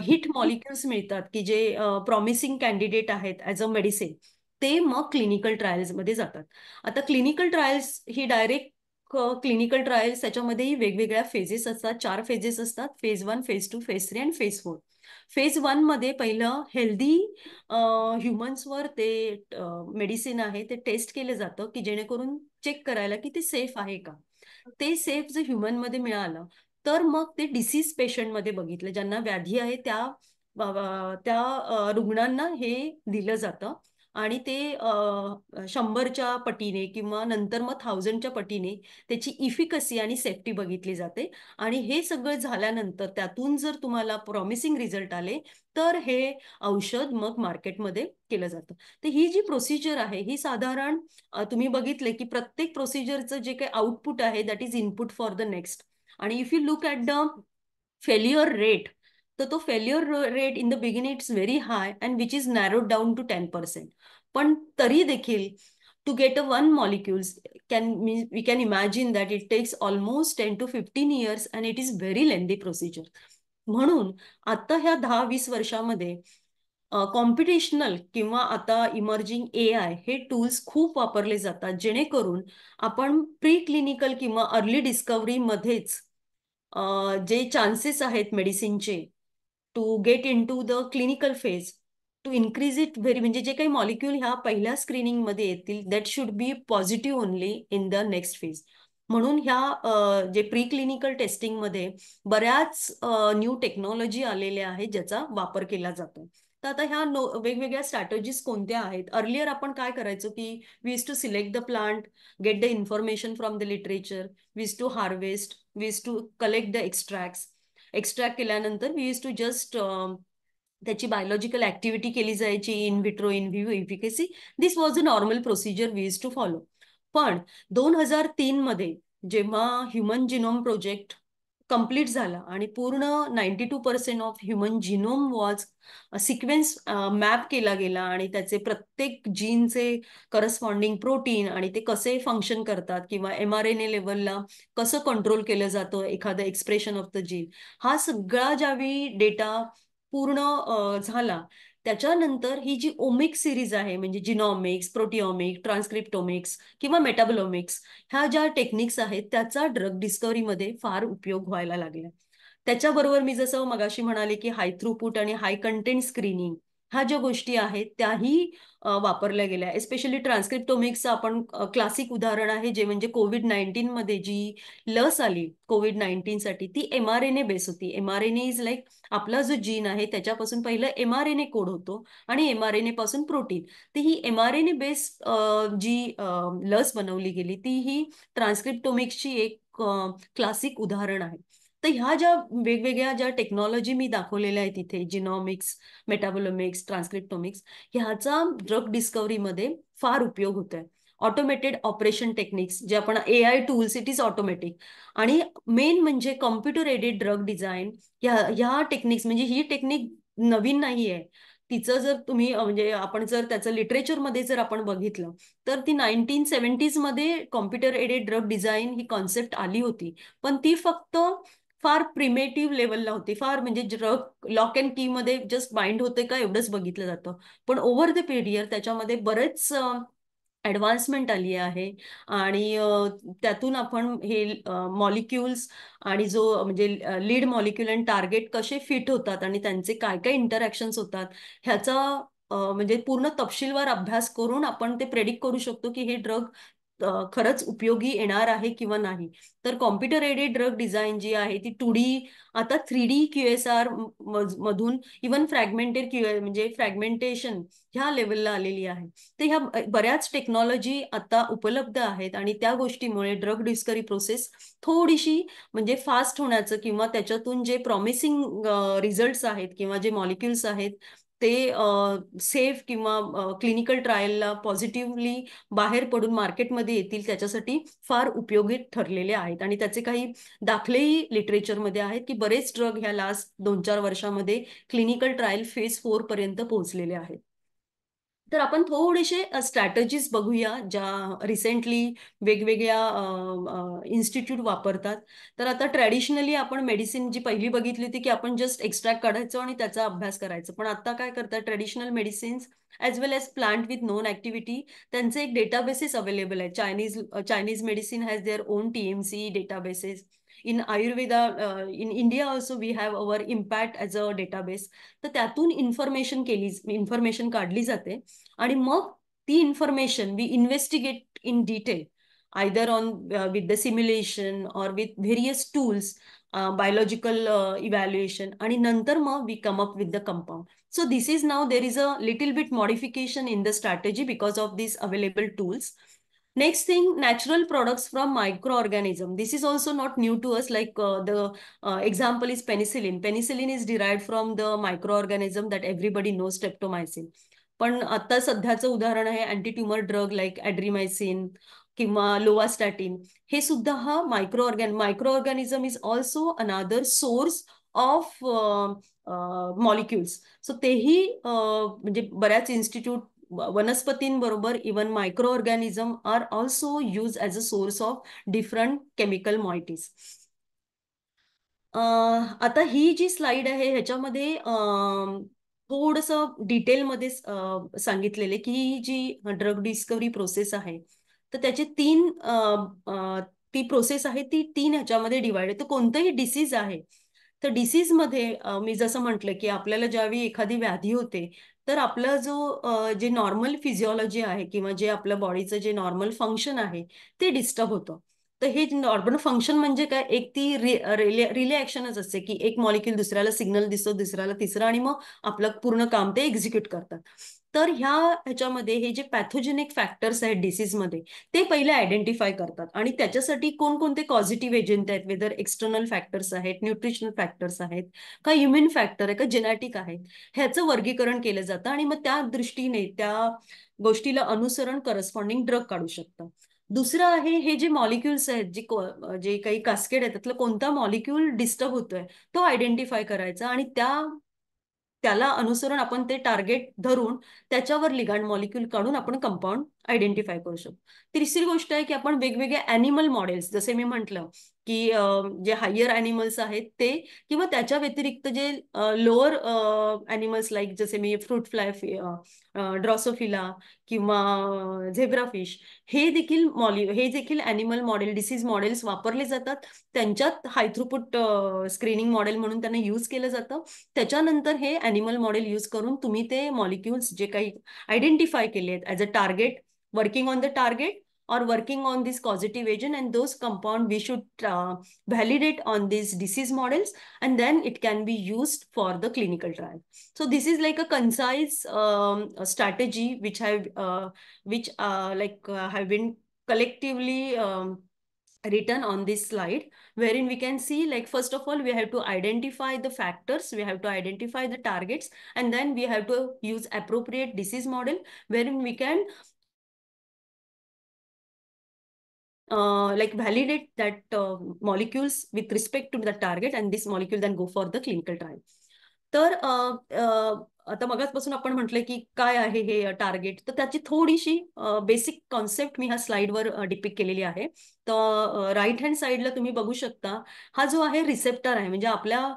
हिट मॉलिक्युल्स मिळतात की जे प्रॉमिसिंग कॅन्डिडेट आहेत ॲज अ मेडिसिन, ते मग क्लिनिकल ट्रायल्समध्ये जातात. आता क्लिनिकल ट्रायल्स ही डायरेक्ट क्लिनिकल ट्रायल्स त्याच्यामध्येही वेगवेगळ्या फेजेस असतात. 4 फेजेस असतात: फेज 1, फेज 2, फेज 3 आणि फेज 4. फेज 1 मध्ये पहिलं हेल्दी ह्युमन्सवर ते मेडिसिन आहे ते टेस्ट केलं जातं की जेणेकरून चेक करायला की ते सेफ आहे का. ते सेफ जर ह्युमनमध्ये मिळालं तर मग ते डिसीज पेशंटमध्ये बघितलं, ज्यांना व्याधी आहे त्या रुग्णांना हे दिलं जातं आणि ते 100च्या पटीने किंवा नंतर मग 1000च्या पटीने त्याची इफिकसी आणि सेफ्टी बघितली जाते. आणि हे सगळं झाल्यानंतर त्यातून जर तुम्हाला प्रॉमिसिंग रिझल्ट आले तर हे औषध मग मार्केटमध्ये केलं जातं. तर ही जी प्रोसिजर आहे ही साधारण तुम्ही बघितले की प्रत्येक प्रोसिजरचं जे काही आउटपुट आहे that is input for the next. आणि if you look at the failure rate, तर तो failure rate in the beginning it's very high and which is narrowed down to 10%. पण तरी देखील to get a one molecules we can imagine that it takes almost 10 to 15 years and it is very lengthy procedure. म्हणून आता ह्या 10-20 वर्षामध्ये कॉम्पिटिशनल किंवा आता इमर्जिंग AI हे टूल्स खूप वापरले जातात, जेणेकरून आपण प्री क्लिनिकल किंवा अर्ली डिस्कव्हरीमध्येच जे चान्सेस आहेत मेडिसिनचे to get into the clinical phase, to increase it very, म्हणजे जे काही मॉलिक्यूल ह्या पहिल्या स्क्रीनिंगमध्ये येतील that should be positive only in the next phase. म्हणून ह्या जे प्री क्लिनिकल टेस्टिंगमध्ये बऱ्याच न्यू टेक्नॉलॉजी आलेल्या आहेत ज्याचा वापर केला जातो. तर आता ह्या वेगवेगळ्या स्ट्रॅटेजीज कोणत्या आहेत? अर्लियर आपण काय करायचो की we use to select the plant, get the information from the literature, we use to harvest, we use to collect the extracts. Extract केल्यानंतर वी यूज टू जस्ट त्याची बायोलॉजिकल ऍक्टिव्हिटी केली जायची, in vitro, in vivo, efficacy. This was a normal procedure we use to follow. पण 2003 मध्ये जेव्हा ह्युमन जिनोम प्रोजेक्ट कंप्लीट झाला आणि पूर्ण 92% of human genome was sequence map केला गेला आणि त्याचे प्रत्येक जीनचे करस्पॉन्डिंग प्रोटीन आणि ते कसे फंक्शन करतात किंवा mRNA लेवलला कसं कंट्रोल केलं जातं एखादं एक्सप्रेशन ऑफ द जीन, हा सगळा ज्यावेळी डेटा पूर्ण झाला, त्याच्यानंतर ही जी ओमिक्स सिरीज आहे म्हणजे जिनॉमिक्स, प्रोटिओमिक्स, ट्रान्सक्रिप्टोमिक्स किंवा मेटाबोलोमिक्स, ह्या ज्या टेक्निक्स आहेत त्याचा ड्रग डिस्कव्हरीमध्ये फार उपयोग व्हायला लागला. त्याच्याबरोबर मी जसं मगाशी म्हणाले की हाय थ्रूपुट आणि हाय कंटेंट स्क्रीनिंग ह्या ज्या गोष्टी आहेत त्याही वापरल्या गेल्या. एस्पेशली ट्रान्सक्रिप्टोमिक्सचं आपण क्लासिक उदाहरण आहे जे म्हणजे कोविड-19 मध्ये जी लस आली कोविड-19साठी, ती mRNA बेस होती. mRNA इज लाईक आपला जो जीन आहे त्याच्यापासून पहिलं mRNA कोड होतो आणि mRNA पासून प्रोटीन. ती ही mRNA बेस जी लस बनवली गेली ती ही ट्रान्सक्रिप्टोमिक्सची एक क्लासिक उदाहरण आहे. तर ह्या ज्या वेगवेगळ्या ज्या टेक्नॉलॉजी मी दाखवलेल्या आहेत इथे, जिनॉमिक्स, मेटाबोलोमिक्स, ट्रान्सक्रिप्टोमिक्स, ह्याचा ड्रग डिस्कव्हरीमध्ये फार उपयोग होतोय. ऑटोमेटेड ऑपरेशन टेक्निक्स जे आपण AI tools, it is automatic. आणि मेन म्हणजे कॉम्प्युटर एडेड ड्रग डिझाईन. ह्या टेक्निक्स म्हणजे ही टेक्निक नवीन नाही आहे. तिचं जर तुम्ही म्हणजे आपण जर त्याचं लिटरेचरमध्ये जर आपण बघितलं तर ती 1970s मध्ये कॉम्प्युटर एडेड ड्रग डिझाईन ही कॉन्सेप्ट आली होती. पण ती फक्त फार प्रिमेटिव्ह लेवलला होती. फार म्हणजे ड्रग लॉक अँड की मध्ये जस्ट बाइंड होते का एवढंच बघितलं जातं. पण ओव्हर द पिरियड त्याच्यामध्ये बरेच ॲडव्हान्समेंट आली आहे आणि त्यातून आपण हे मॉलिक्युल्स आणि जो म्हणजे लीड मॉलिक्युल आणि टार्गेट कसे फिट होतात आणि त्यांचे काय काय इंटरॅक्शन्स होतात ह्याचा म्हणजे पूर्ण तपशीलवार अभ्यास करून आपण ते प्रेडिक्ट करू शकतो की हे ड्रग खरंच उपयोगी येणार आहे किंवा नाही. तर कॉम्प्युटर एडेड ड्रग डिझाईन जी आहे ती 2D आता 3D QSR मधून इवन फ्रॅगमेंटेड म्हणजे फ्रॅगमेंटेशन ह्या लेवलला आलेली आहे. तर ह्या बऱ्याच टेक्नॉलॉजी आता उपलब्ध आहेत आणि त्या गोष्टीमुळे ड्रग डिस्कवरी प्रोसेस थोडीशी म्हणजे फास्ट होण्याचं किंवा त्याच्यातून जे प्रॉमिसिंग रिझल्ट्स आहेत किंवा जे मॉलिक्युल्स आहेत ते सेफ किंवा क्लिनिकल ट्रायलला पॉझिटिव्हली बाहेर पडून मार्केटमध्ये येतील त्याच्यासाठी फार उपयोगी ठरलेले आहेत. आणि त्याचे काही दाखलेही लिटरेचरमध्ये आहेत की बरेच ड्रग ह्या लास्ट 2-4 वर्षामध्ये क्लिनिकल ट्रायल फेज 4 पर्यंत पोहोचलेले आहेत. तर आपण थोडेसे स्ट्रॅटजीज बघूया ज्या रिसेंटली वेगवेगळ्या इन्स्टिट्यूट वापरतात. तर आता ट्रॅडिशनली आपण मेडिसिन जी पहिली बघितली होती की आपण जस्ट एक्स्ट्रॅक्ट काढायचो आणि त्याचा अभ्यास करायचं, पण आता काय करतात traditional medicines as well as plant with known activity त्यांचे एक डेटाबेसेस अवेलेबल आहे. Chinese medicine has their own TMC databases. In Ayurveda in India also we have our impact as a database. तर त्यातून इन्फॉर्मेशन काढली जाते आणि मग ती information we investigate in detail either on with the simulation or with various tools biological evaluation आणि नंतर मग we come up with the compound. So this is now there is a little bit modification in the strategy because of these available tools. Next thing, natural products from microorganism. This is also not new to us. Like the example is penicillin. Penicillin is derived from the microorganism that everybody knows, streptomycin. पण आता सध्याचं उदाहरण आहे anti tumour drug like adriamycin किंवा लोवास्टॅटिन. हे सुद्धा हा microorganism is also another source of molecules. So तेही म्हणजे बऱ्याच इन्स्टिट्यूट वनस्पतींबरोबर even microorganism are also use as a source of different chemical moieties. आता ही जी स्लाइड आहे ह्याच्यामध्ये थोडंसं डिटेलमध्ये सांगितलेले की ही जी ड्रग डिस्कवरी प्रोसेस आहे तर त्याचे ती प्रोसेस आहे ती 3 ह्याच्यामध्ये डिवाइड आहे. तर कोणतंही डिसीज आहे तर डिसीजमध्ये मी जसं म्हटलं की आपल्याला ज्यावेळी एखादी व्याधी होते तर आपला जो जे नॉर्मल फिजिओलॉजी आहे किंवा जे आपल्या बॉडीचं जे नॉर्मल फंक्शन आहे ते डिस्टर्ब होतं. तर हे नॉर्मल फंक्शन म्हणजे काय, एक ती रिले ऍक्शनच असते की एक मॉलिक्यूल दुसऱ्याला सिग्नल दिसतो, दुसऱ्याला तिसरा, आणि मग आपलं पूर्ण काम ते एक्झिक्यूट करतात. तर ह्याच्यामध्ये हे जे पॅथोजेनिक फॅक्टर्स आहेत डिसीजमध्ये ते पहिले आयडेंटिफाय करतात आणि त्याच्यासाठी कोणकोणते पॉझिटिव्ह एजंट आहेत, वेदर एक्सटर्नल फॅक्टर्स आहेत, न्यूट्रिशनल फॅक्टर्स आहेत, का ह्युमन फॅक्टर आहे, का जेनेटिक आहेत, ह्याचं वर्गीकरण केलं जातं आणि मग त्या दृष्टीने त्या गोष्टीला अनुसरण करस्पॉन्डिंग ड्रग काढू शकतात. दुसरं आहे हे जे मॉलिक्युल्स आहेत जे काही कास्केड आहेत त्यातलं कोणता मॉलिक्यूल डिस्टर्ब होतोय तो आयडेंटिफाय करायचा आणि त्याला अनुसरून आपण ते टार्गेट धरून त्याच्यावर लिगांड मॉलिक्यूल काढून आपण कंपाऊंड आयडेंटिफाय करू शकतो. तिसरी गोष्ट आहे की आपण वेगवेगळे ॲनिमल मॉडेल्स, जसे मी म्हटलं की जे हायर ॲनिमल्स आहेत ते किंवा त्याच्या व्यतिरिक्त जे लोअर ॲनिमल्स लाईक जसे मी फ्रूट फ्लाय, ड्रॉसोफिला किंवा झेब्राफिश, हे देखील ॲनिमल मॉडेल, डिसीज मॉडेल्स वापरले जातात. त्यांच्यात हाय थ्रूपुट स्क्रीनिंग मॉडेल म्हणून त्यांना यूज केलं जातं. त्याच्यानंतर हे ॲनिमल मॉडेल यूज करून तुम्ही ते मॉलिक्युल्स जे काही आयडेंटिफाय केले आहेत as a target, working on the target or working on this causative agent, and those compound we should validate on these disease models, and then it can be used for the clinical trial. So this is like a concise strategy which have been collectively written on this slide, wherein we can see, like, first of all we have to identify the factors, we have to identify the targets, and then we have to use appropriate disease model wherein we can like validate that molecules with respect to the target, and this molecule then go for the clinical trial. तर आता मगाचपासून आपण म्हटलं की काय आहे हे टार्गेट, तर त्याची थोडीशी बेसिक कॉन्सेप्ट मी ह्या स्लाइडवर डिपिक्ट केलेली आहे. तर राईट हँड साईडला तुम्ही बघू शकता हा जो आहे रिसेप्टर आहे. म्हणजे आपल्या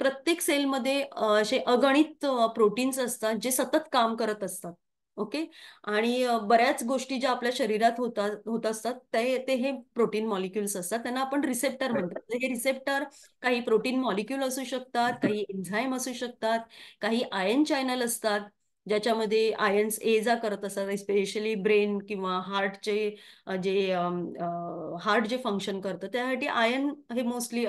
प्रत्येक सेलमध्ये असे अगणित प्रोटीन्स असतात जे सतत काम करत असतात. ओके. आणि बऱ्याच गोष्टी ज्या आपल्या शरीरात होत असतात ते हे प्रोटीन मॉलिक्युल्स असतात, त्यांना आपण रिसेप्टर म्हणतात. तर हे रिसेप्टर काही प्रोटीन मॉलिक्यूल असू शकतात, काही एन्झाईम असू शकतात, काही आयन चॅनल असतात, ज्याच्यामध्ये आयन्स ये जा करत असतात, स्पेशली ब्रेन किंवा हार्टचे जे हार्ट जे फंक्शन करतं त्यासाठी आयन हे मोस्टली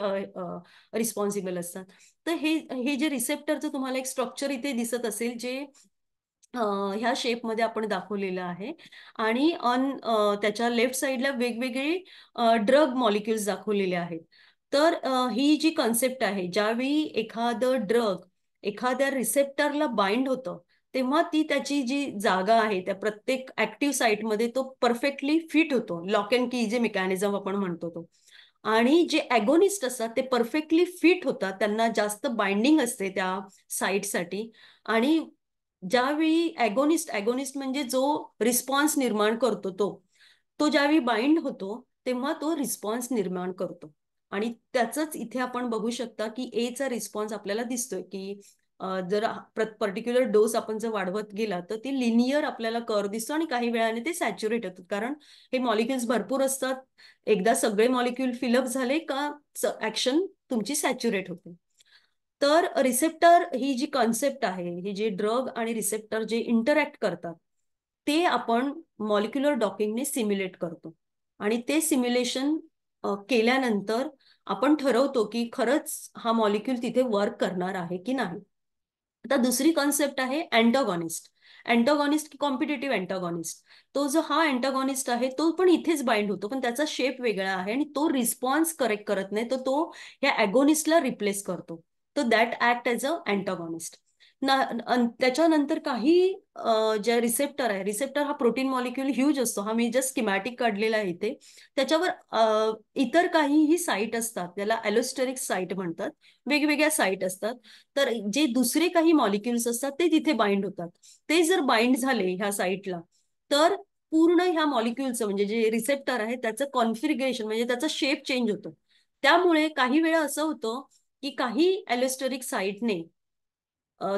रिस्पॉन्सिबल असतात. तर हे हे जे रिसेप्टरचं तुम्हाला एक स्ट्रक्चर इथे दिसत असेल, जे ह्या शेपमध्ये आपण दाखवलेलं आहे. आणि त्याच्या लेफ्ट साईडला वेगवेगळे ड्रग मॉलिक्युल्स दाखवलेले आहेत. तर ही जी कन्सेप्ट आहे, ज्यावेळी एखादं ड्रग एखाद्या रिसेप्टरला बाइंड होतं, तेव्हा ती त्याची जी जागा आहे त्या प्रत्येक ऍक्टिव्ह साईटमध्ये तो परफेक्टली फिट होतो. लॉक अँड की जे मेकॅनिझम आपण म्हणतो तो. आणि जे ॲगोनिस्ट असतात ते परफेक्टली फिट होतात, त्यांना जास्त बाइंडिंग असते त्या साईटसाठी. आणि ज्यावेळी ॲगोनिस्ट म्हणजे जो रिस्पॉन्स निर्माण करतो तो ज्यावेळी बाइंड होतो तेव्हा तो रिस्पॉन्स निर्माण करतो. आणि त्याचंच इथे आपण बघू शकता की एचा रिस्पॉन्स आपल्याला दिसतोय की जर पर्टिक्युलर डोस आपण जर वाढवत गेला तर ती लिनियर आपल्याला कर्व दिसतो, आणि काही वेळाने ते सॅच्युरेट होतात, कारण हे मॉलिक्युल्स भरपूर असतात. एकदा सगळे मॉलिक्युल फिलअप झाले का ऍक्शन तुमची सॅच्युरेट होते. तर रिसेप्टर ही जी कॉन्सेप्ट आहे, ही जे ड्रग आणि रिसेप्टर जे इंटरॅक्ट करतात ते आपण मॉलिक्युलर डॉकिंगने सिम्युलेट करतो. आणि ते सिम्युलेशन केल्यानंतर आपण ठरवतो की खरंच हा मॉलिक्यूल तिथे वर्क करणार आहे की नाही. आता दुसरी कॉन्सेप्ट आहे अँटागॉनिस्ट. अँटागॉनिस्ट की कॉम्पिटेटिव्ह अँटागॉनिस्ट. तो जो हा अँटागॉनिस्ट आहे तो पण इथेच बाइंड होतो, पण त्याचा शेप वेगळा आहे आणि तो रिस्पॉन्स करेक्ट करत नाही, तर तो ह्या ॲगोनिस्टला रिप्लेस करतो. तो दॅट ऍक्ट ॲज अ अँटागॉनिस्ट. त्याच्यानंतर काही ज्या रिसेप्टर आहे, रिसेप्टर हा प्रोटीन मॉलिक्यूल ह्यूज असतो, हा मी जस्ट स्किमॅटिक काढलेला आहे इथे. त्याच्यावर इतर काहीही साईट असतात, त्याला ॲलोस्टेरिक साईट म्हणतात, वेगवेगळ्या साईट असतात. तर जे दुसरे काही मॉलिक्युल्स असतात ते तिथे बाइंड होतात. ते जर बाइंड झाले ह्या साईटला तर पूर्ण ह्या मॉलिक्युलचं म्हणजे जे रिसेप्टर आहे त्याचं कॉन्फिगरेशन म्हणजे त्याचा शेप चेंज होतो. त्यामुळे काही वेळा असं होतं की काही ॲलोस्टेरिक साईटने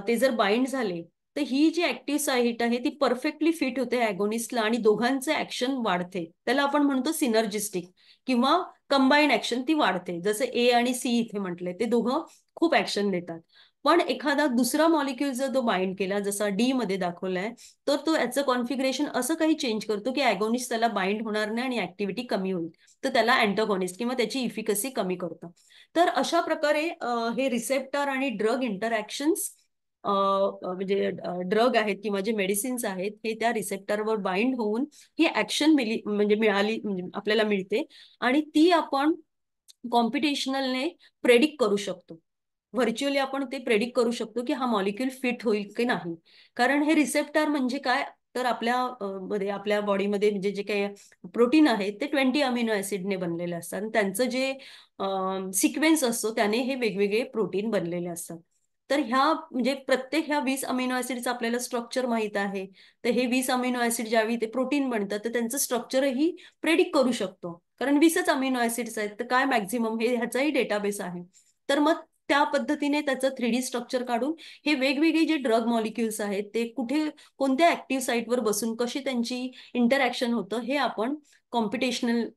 ते जर बाइंड झाले तर ही जी ऍक्टिव्ह साईट आहे ती परफेक्टली फिट होते ॲगोनिस्टला आणि दोघांचे ऍक्शन वाढते. त्याला आपण म्हणतो सिनर्जिस्टिक किंवा कंबाईन ऍक्शन ती वाढते. जसं ए आणि सी इथे म्हटले, ते दोघं खूप ऍक्शन देतात. पण एखादा दुसरा मॉलिक्यूल जर तो बाइंड केला, जसा डी मध्ये दाखवलाय, तर तो याचं कॉन्फिगरेशन असं काही चेंज करतो की ॲगोनिस्ट त्याला बाइंड होणार नाही आणि ऍक्टिव्हिटी कमी होईल. तर त्याला अँटागॉनिस्ट किंवा त्याची इफिकसी कमी करतं. तर अशा प्रकारे हे रिसेप्टर आणि ड्रग इंटरॅक्शन्स म्हणजे ड्रग आहेत किंवा जे मेडिसिन्स आहेत हे त्या रिसेप्टरवर बाइंड होऊन ही ऍक्शन म्हणजे मिळाली म्हणजे आपल्याला मिळते. आणि ती आपण कॉम्पिटिशनलने प्रेडिक्ट करू शकतो. व्हर्च्युअली आपण ते प्रेडिक्ट करू शकतो की हा मॉलिक्यूल फिट होईल की नाही. कारण हे रिसेप्टर म्हणजे काय, तर मध्ये आपल्या बॉडीमध्ये म्हणजे जे काही प्रोटीन आहेत ते 20 अमिनो ऍसिडने बनलेले असतात, आणि त्यांचं जे सिक्वेन्स असतो त्याने हे वेगवेगळे प्रोटीन बनलेले असतात. तर म्हणजे प्रत्येक ह्या 20 अमिनो ऍसिडचं आपल्याला स्ट्रक्चर माहित आहे. तर हे 20 अमिनो ऍसिड ज्यावेळी ते प्रोटीन बनतात तर त्यांचं स्ट्रक्चरही प्रेडिक्ट करू शकतो, कारण 20च अमिनो ऍसिड्स आहेत तर काय मॅक्झिमम हे ह्याचाही डेटाबेस आहे. तर मग त्या पद्धतीने त्याचं 3D स्ट्रक्चर काढून हे वेगवेगळे जे ड्रग मॉलिक्युल्स आहेत ते कुठे कोणत्या ऍक्टिव्ह साईटवर बसून कशी त्यांची इंटरॅक्शन होतं हे आपण कॉम्पिटेशनल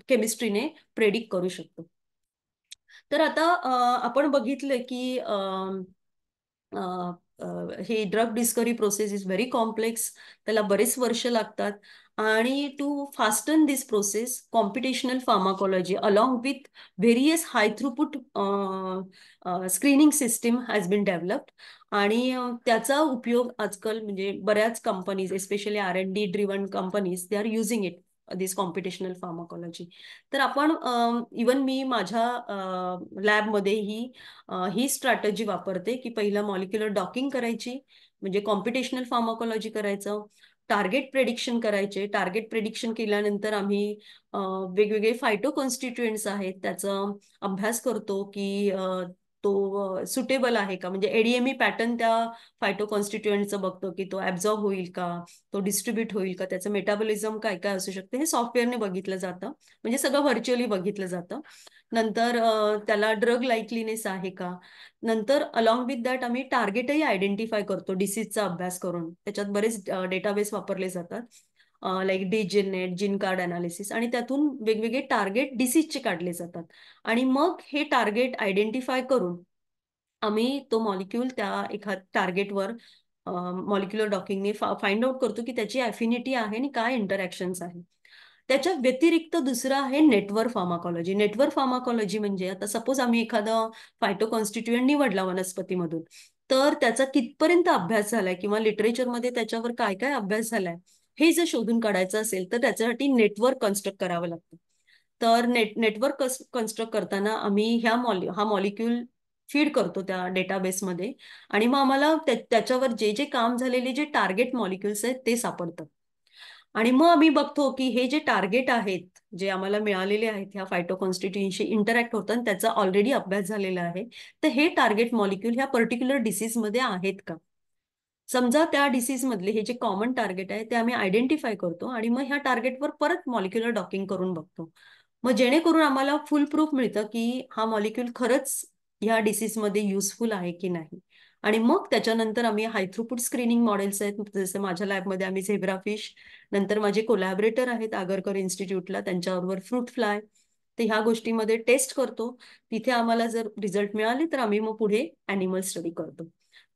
केमिस्ट्रीने प्रेडिक्ट करू शकतो. तर आता आपण बघितलं की हे drug discovery process is very complex. त्याला बरेच वर्ष लागतात. आणि to fasten this process computational pharmacology along with various high throughput screening system has been developed. आणि त्याचा उपयोग आजकाल म्हणजे बऱ्याच companies, especially R&D driven companies, they are using it this computational pharmacology. तर आपण इवन मी माझ्या लॅबमध्ये ही स्ट्रॅटजी वापरते की पहिला मॉलिक्युलर डॉकिंग करायची, म्हणजे कॉम्पिटिशनल फार्माकोलॉजी करायचं, टार्गेट प्रेडिक्शन करायचे. टार्गेट प्रेडिक्शन केल्यानंतर आम्ही वेगवेगळे फायटो कॉन्स्टिट्युएंट्स आहेत त्याचा अभ्यास करतो की तो सुटेबल आहे का, म्हणजे एडीएमई पॅटर्न त्या फायटो कॉन्स्टिट्युएंटचं बघतो की तो ऍब्झॉर्ब होईल का, तो डिस्ट्रीब्यूट होईल का, त्याचं मेटाबॉलिझम काय काय असू शकते हे सॉफ्टवेअरने बघितलं जातं, म्हणजे सगळं व्हर्च्युअली बघितलं जातं. नंतर त्याला ड्रग लाईकलीनेस आहे का. नंतर अलॉंग विथ दॅट आम्ही टार्गेटही आयडेंटिफाय करतो डिसीजचा अभ्यास करून. त्याच्यात बरेच डेटाबेस वापरले जातात, लाईक डीजेनेट, जीन कार्ड अनालिसिस, आणि त्यातून वेगवेगळे टार्गेट डिसीजचे काढले जातात. आणि मग हे टार्गेट आयडेंटिफाय करून आम्ही तो मॉलिक्यूल त्या एखाद टार्गेटवर मॉलिक्युलर डॉकिंगने फाइंड आउट करतो की त्याची अफिनिटी आहे आणि काय इंटरॅक्शन्स आहे. त्याच्या व्यतिरिक्त दुसरं आहे नेटवर्क फार्माकॉलॉजी. नेटवर्क फार्माकॉलॉजी म्हणजे आता सपोज आम्ही एखादा फायटोकॉन्स्टिट्युएंट निवडला वनस्पतीमधून, तर त्याचा कितपर्यंत अभ्यास झालाय किंवा लिटरेचरमध्ये त्याच्यावर काय काय अभ्यास झालाय हे जर शोधून काढायचं असेल तर त्याच्यासाठी नेटवर्क कन्स्ट्रक्ट करावं लागतं. तर नेटवर्क कन्स्ट्रक्ट करताना आम्ही हा मॉलिक्यूल फीड करतो त्या डेटाबेसमध्ये आणि मग आम्हाला त्याच्यावर जे जे काम झालेले जे टार्गेट मॉलिक्युल्स आहेत ते सापडतात. आणि मग आम्ही बघतो की हे जे टार्गेट आहेत जे आम्हाला मिळालेले आहेत ह्या फायटोकॉन्स्टिट्युएंटशी इंटरॅक्ट होतात आणि त्याचा ऑलरेडी अभ्यास झालेला आहे, तर हे टार्गेट मॉलिक्यूल ह्या पर्टिक्युलर डिसीजमध्ये आहेत का. समजा त्या डिसीज मधले हे जे कॉमन टार्गेट आहे ते आम्ही आयडेंटिफाय करतो आणि मग ह्या टार्गेटवर परत मॉलिक्युलर डॉकिंग करून बघतो. मग जेणेकरून आम्हाला फुल प्रूफ मिळतं की हा मॉलिक्यूल खरंच ह्या डिसीजमध्ये युजफुल आहे की नाही. आणि मग त्याच्यानंतर आम्ही हाय थ्रुपुट स्क्रीनिंग मॉडेल्स आहेत, जसे माझ्या लॅबमध्ये आम्ही झेब्राफिश, नंतर माझे कोलॅबरेटर आहेत आगरकर इन्स्टिट्यूटला, त्यांच्याबरोबर फ्रूट फ्लाय, तर ह्या गोष्टीमध्ये टेस्ट करतो. तिथे आम्हाला जर रिझल्ट मिळाले तर आम्ही मग पुढे ॲनिमल स्टडी करतो.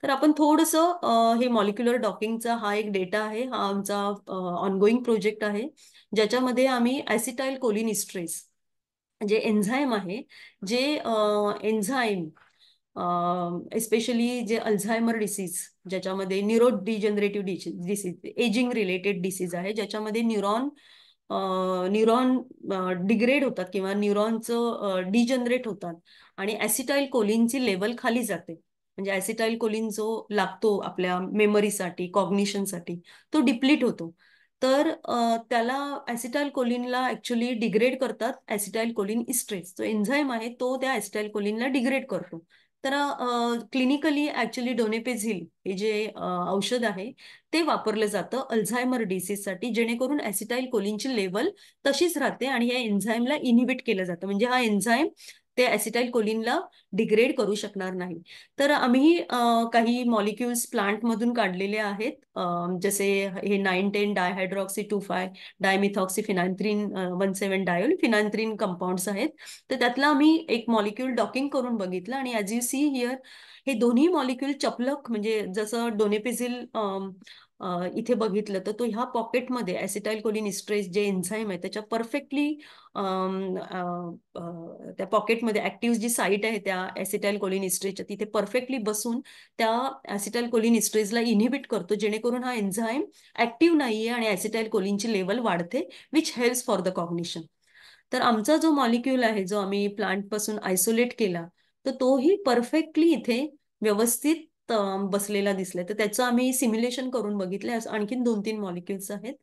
तर आपण थोडंसं हे मॉलिक्युलर डॉकिंगचा हा एक डेटा आहे, हा आमचा ऑनगोईंग प्रोजेक्ट आहे, ज्याच्यामध्ये आम्ही ॲसिटाइल कोलिनिस्ट्रेस जे एन्झाईम आहे, जे एन्झाईम एस्पेशली जे अल्झायमर डिसीज, ज्याच्यामध्ये neuro degenerative disease, ageing related disease आहे, ज्याच्यामध्ये न्यूरॉन डिग्रेड होतात किंवा न्यूरॉनचं डिजनरेट होतात आणि ॲसिटाइल कोलिनची लेवल खाली जाते. म्हणजे ॲसिटाइल कोलिन जो लागतो आपल्या मेमरीसाठी, कॉग्निशनसाठी, तो डिप्लीट होतो. तर त्याला ॲसिटाइल कोलिनला ऍक्च्युली डिग्रेड करतात ॲसिटाइल कोलिन इस्ट्रेस, जो एन्झाईम आहे तो त्या ॲसिटाइल कोलिनला डिग्रेड करतो. तर क्लिनिकली ऍक्च्युली डोनेपेझिल हे जे औषध आहे ते वापरलं जातं अल्झायमर डिसीजसाठी, जेणेकरून ॲसिटाइल कोलिनची लेवल तशीच राहते आणि या एन्झाईमला इनिबिट केलं जातं, म्हणजे हा एन्झाईम ते ॲसिटाइल कोलिनला डिग्रेड करू शकणार नाही. तर आम्ही काही मॉलिक्युल्स प्लांटमधून काढलेले आहेत, जसे हे 9,10 डायहायड्रॉक्सी 2,5 डायमिथॉक्सी फिनान्थ्रीन 1,7 डायोल फिनान्थ्रीन कंपाऊंड्स आहेत. तर त्यातला आम्ही एक मॉलिक्यूल डॉकिंग करून बघितलं आणि ॲज यू सी हिअर हे दोन्ही मॉलिक्यूल चपलक, म्हणजे जसं डोनेपेझिल इथे बघितलं तर तो ह्या पॉकेटमध्ये ॲसिटाइल कोलिन इस्ट्रेस जे एन्झाईम आहे त्याच्या परफेक्टली त्या पॉकेटमध्ये ऍक्टिव्ह जी साईट आहे त्या ॲसिटाइल कोलिन इस्ट्रेसच्या तिथे परफेक्टली बसून त्या ॲसिटाइल कोलिन इस्ट्रेसला इनिबिट करतो, जेणेकरून हा एन्झाईम ऍक्टिव्ह नाहीये आणि ॲसिटाइल कोलिनची लेवल वाढते, which helps for the cognition. तर आमचा जो मॉलिक्यूल आहे जो आम्ही प्लांट पासून आयसोलेट केला, तर तोही परफेक्टली इथे व्यवस्थित बसलेला दिसलाय. तर त्याचं आम्ही सिम्युलेशन करून बघितलंय. आणखीन 2-3 मॉलिक्युल्स आहेत,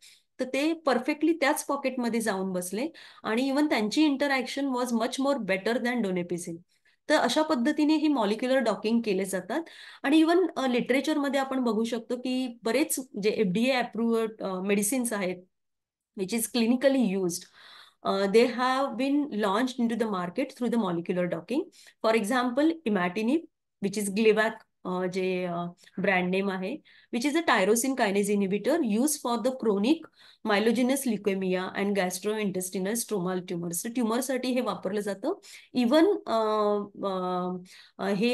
तर ते परफेक्टली त्याच पॉकेटमध्ये जाऊन बसले आणि इवन त्यांची interaction was much more better than donepezil. तर अशा पद्धतीने ही मॉलिक्युलर डॉकिंग केले जातात. आणि इवन लिटरेचरमध्ये आपण बघू शकतो की बरेच जे FDA अप्रूव्ड मेडिसिन्स आहेत which is clinically used, they have been launched into the market through the molecular docking. For example, imatinib, which is Gleevec, जे ब्रँड नेम आहे, which is a tyrosine kinase inhibitor use for the chronic myelogenous leukaemia and gastrointestinal stromal tumours. ट्युमरसाठी हे वापरलं जातं. इवन हे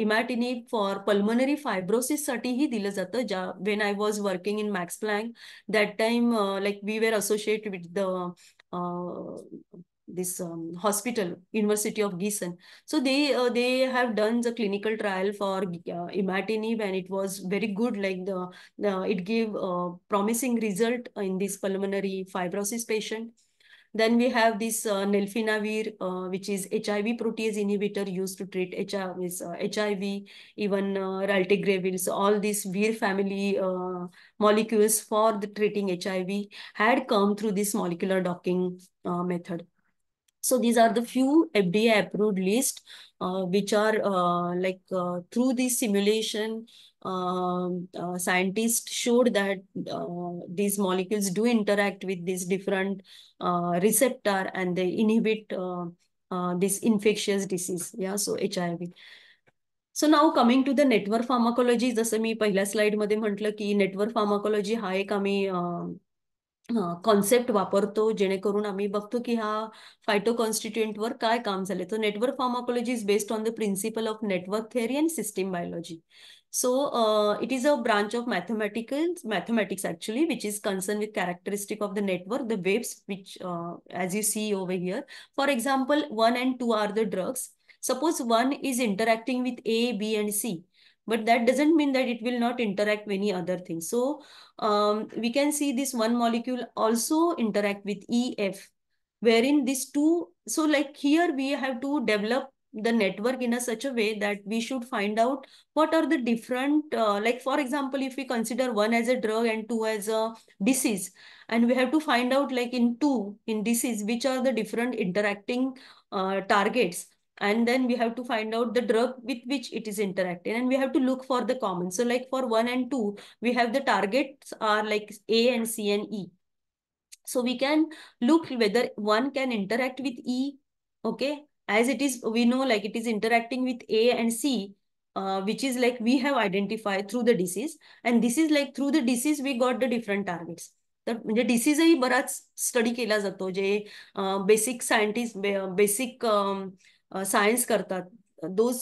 इमॅटिनिब फॉर पल्मनरी फायब्रोसिससाठीही दिलं जातं. When I was working in max plank, that time like we were associated with the this hospital, University of Gießen. So they have done the clinical trial for imatinib and it was very good, like it gave promising result in this pulmonary fibrosis patient. Then we have this nelfinavir, which is HIV protease inhibitor used to treat HIV, even raltegravir. So all these Vir family molecules for the treating HIV had come through this molecular docking method. So these are the few FDA approved list, which are through this simulation, scientists showed that these molecules do interact with these different receptor and they inhibit this infectious disease. Yeah, so HIV. So now coming to the network pharmacology, जसं मी पहिल्या स्लाइडमध्ये म्हटलं की नेटवर्क फार्माकोलॉजी हा एक आम्ही कॉन्सेप्ट वापरतो, जेणेकरून आम्ही बघतो की हा फायटोकॉन्स्टिट्युएंटवर काय काम झाले. तो network pharmacology is based on the principle of network theory and system biology. So it is a branch of mathematics actually, which is concerned with characteristic of the network, the waves, which as you see over here. For example, 1 and 2 are the drugs. Suppose one is interacting with A, B, and C, but that doesn't mean that it will not interact with any other thing. So we can see this one molecule also interact with EF, wherein these two, so like here we have to develop the network in a such a way that we should find out what are the different, like for example, if we consider one as a drug and two as a disease, and we have to find out like in disease, which are the different interacting targets, and then we have to find out the drug with which it is interacting, and we have to look for the common. So like for 1 and 2, we have the targets are like A and C and E. So we can look whether one can interact with E, okay? As it is, we know like it is interacting with A and C, which is like we have identified through the disease. And this is like through the disease, we got the different targets. तर म्हणजे डिसीजही बराच स्टडी केला जातो, जे बेसिक सायंटिस्ट बेसिक सायन्स करतात. Those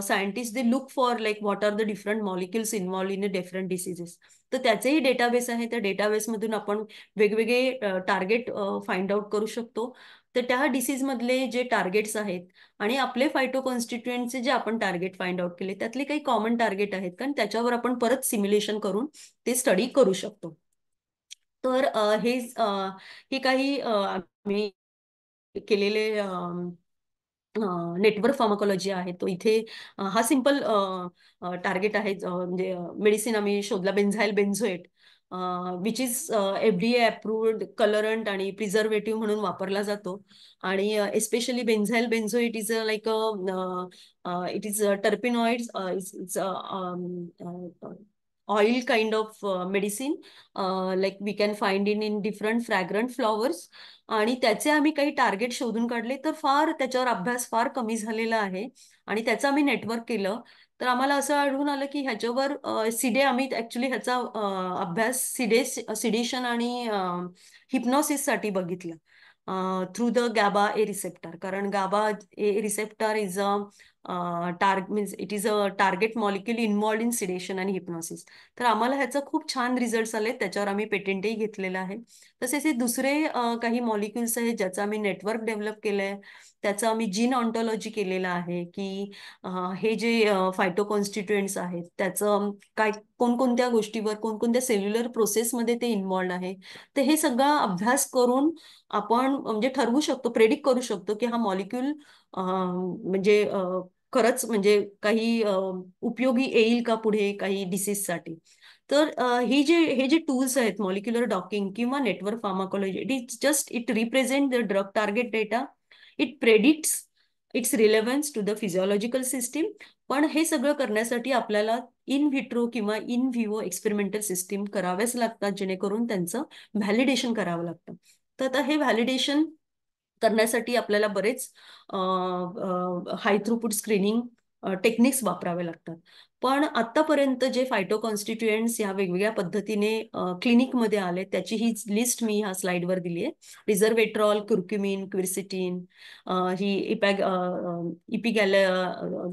scientist they look for like what are the different molecules involve in a different diseases. तर त्याचेही डेटाबेस आहे. त्या डेटाबेसमधून आपण वेगवेगळे टार्गेट फाइंड आउट करू शकतो. तर त्या डिसीज मधले जे टार्गेट्स आहेत आणि आपले फायटोकॉन्स्टिट्युएंटचे जे आपण टार्गेट फाइंड आउट केले, त्यातले काही कॉमन टार्गेट आहेत, कारण त्याच्यावर आपण परत सिम्युलेशन करून ते स्टडी करू शकतो. तर हे काही आम्ही केलेले नेटवर्क फार्माकोलॉजी आहे. तो इथे हा सिंपल टार्गेट आहे. म्हणजे मेडिसिन आम्ही शोधला, benzyl benzoate, which is FDA approved colourant आणि प्रिझर्वेटिव्ह म्हणून वापरला जातो. आणि especially benzyl benzoate is like it is terpenoids, it's oil kind of medicine, like we can find in different fragrant flowers. आणि त्याचे आम्ही काही टार्गेट शोधून काढले, तर फार त्याच्यावर अभ्यास फार कमी झालेला आहे. आणि त्याचं आम्ही नेटवर्क केलं, तर आम्हाला असं आढळून आलं की ह्याच्यावर सिडे, आम्ही ऍक्च्युली ह्याचा अभ्यास सिडेशन आणि हिप्नॉसिस साठी बघितलं through the GABA A receptor. कारण GABA A receptor is a means it is a target molecule involved in sedation आणि हिप्नॉसिस. तर आम्हाला ह्याचा खूप छान रिझल्ट्स आले, त्याच्यावर आम्ही पेटेंटही घेतलेलं आहे. तसेच हे दुसरे काही मॉलिक्युल्स आहेत ज्याचं आम्ही नेटवर्क डेव्हलप केलंय. त्याचं आम्ही जीन ऑन्टॉलॉजी केलेलं आहे की हे जे फायटोकॉन्स्टिट्युएंट्स आहेत त्याचं काय, कोणकोणत्या गोष्टीवर, कोणकोणत्या सेल्युलर प्रोसेसमध्ये ते इन्व्हॉल्ड आहे. तर हे सगळा अभ्यास करून आपण म्हणजे ठरवू शकतो, प्रेडिक्ट करू शकतो की हा मॉलिक्यूल म्हणजे खरंच म्हणजे काही उपयोगी येईल का पुढे काही डिसीजसाठी. तर हे जे टूल्स आहेत, मॉलिक्युलर डॉकिंग किंवा network pharmacology, it is just it represent the drug target data. It predicts its relevance to the physiological system. पण हे सगळं करण्यासाठी आपल्याला इन व्हिट्रो किंवा इन व्हिवो एक्सपेरिमेंटल सिस्टीम कराव्याच लागतात, जेणेकरून त्यांचं व्हॅलिडेशन करावं लागतं. तर आता हे व्हॅलिडेशन करण्यासाठी आपल्याला बरेच हाय थ्रूपुट स्क्रीनिंग टेक्निक्स वापरावे लागतात. पण आतापर्यंत जे फायटोकॉन्स्टिट्युएंट्स या वेगवेगळ्या पद्धतीने क्लिनिकमध्ये आले, त्याची ही लिस्ट मी ह्या स्लाइडवर दिली आहे. रिझर्वेट्रॉल, कुर्क्युमिन, क्विर्सिटीन, ही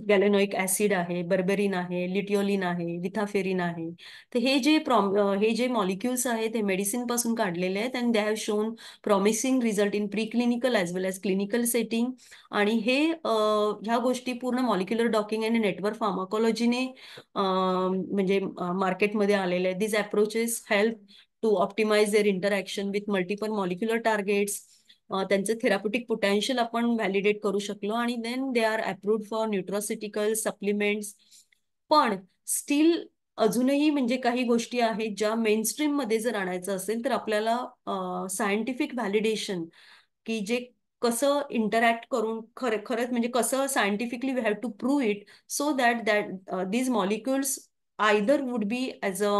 गॅलेनोइक ऍसिड आहे, बर्बेरिन आहे, लिटिओलिन आहे, लिथाफेरिन आहे. तर हे जे मॉलिक्युल्स आहेत हे मेडिसिन पासून काढलेले आहेत, and they have shown promising result in preclinical as well as clinical setting. आणि हे ह्या गोष्टी पूर्ण मॉलिक्युलर डॉकिंग आणि नेटवर्क फार्माकोलॉजीने म्हणजे मार्केटमध्ये आलेले आहेत. This approaches help to optimise their interaction with multiple molecular targets. त्यांचं थेराप्युटिक पोटेन्शियल आपण व्हॅलिडेट करू शकलो, आणि then they are approved for nutraceutical supplements. पण स्टील अजूनही म्हणजे काही गोष्टी आहेत ज्या मेनस्ट्रीम मध्ये जर आणायचं असेल तर आपल्याला सायंटिफिक व्हॅलिडेशन, की जे कसं इंटरॅक्ट करून खरंच म्हणजे कसं scientifically we have to prove it, so that these molecules either would be as a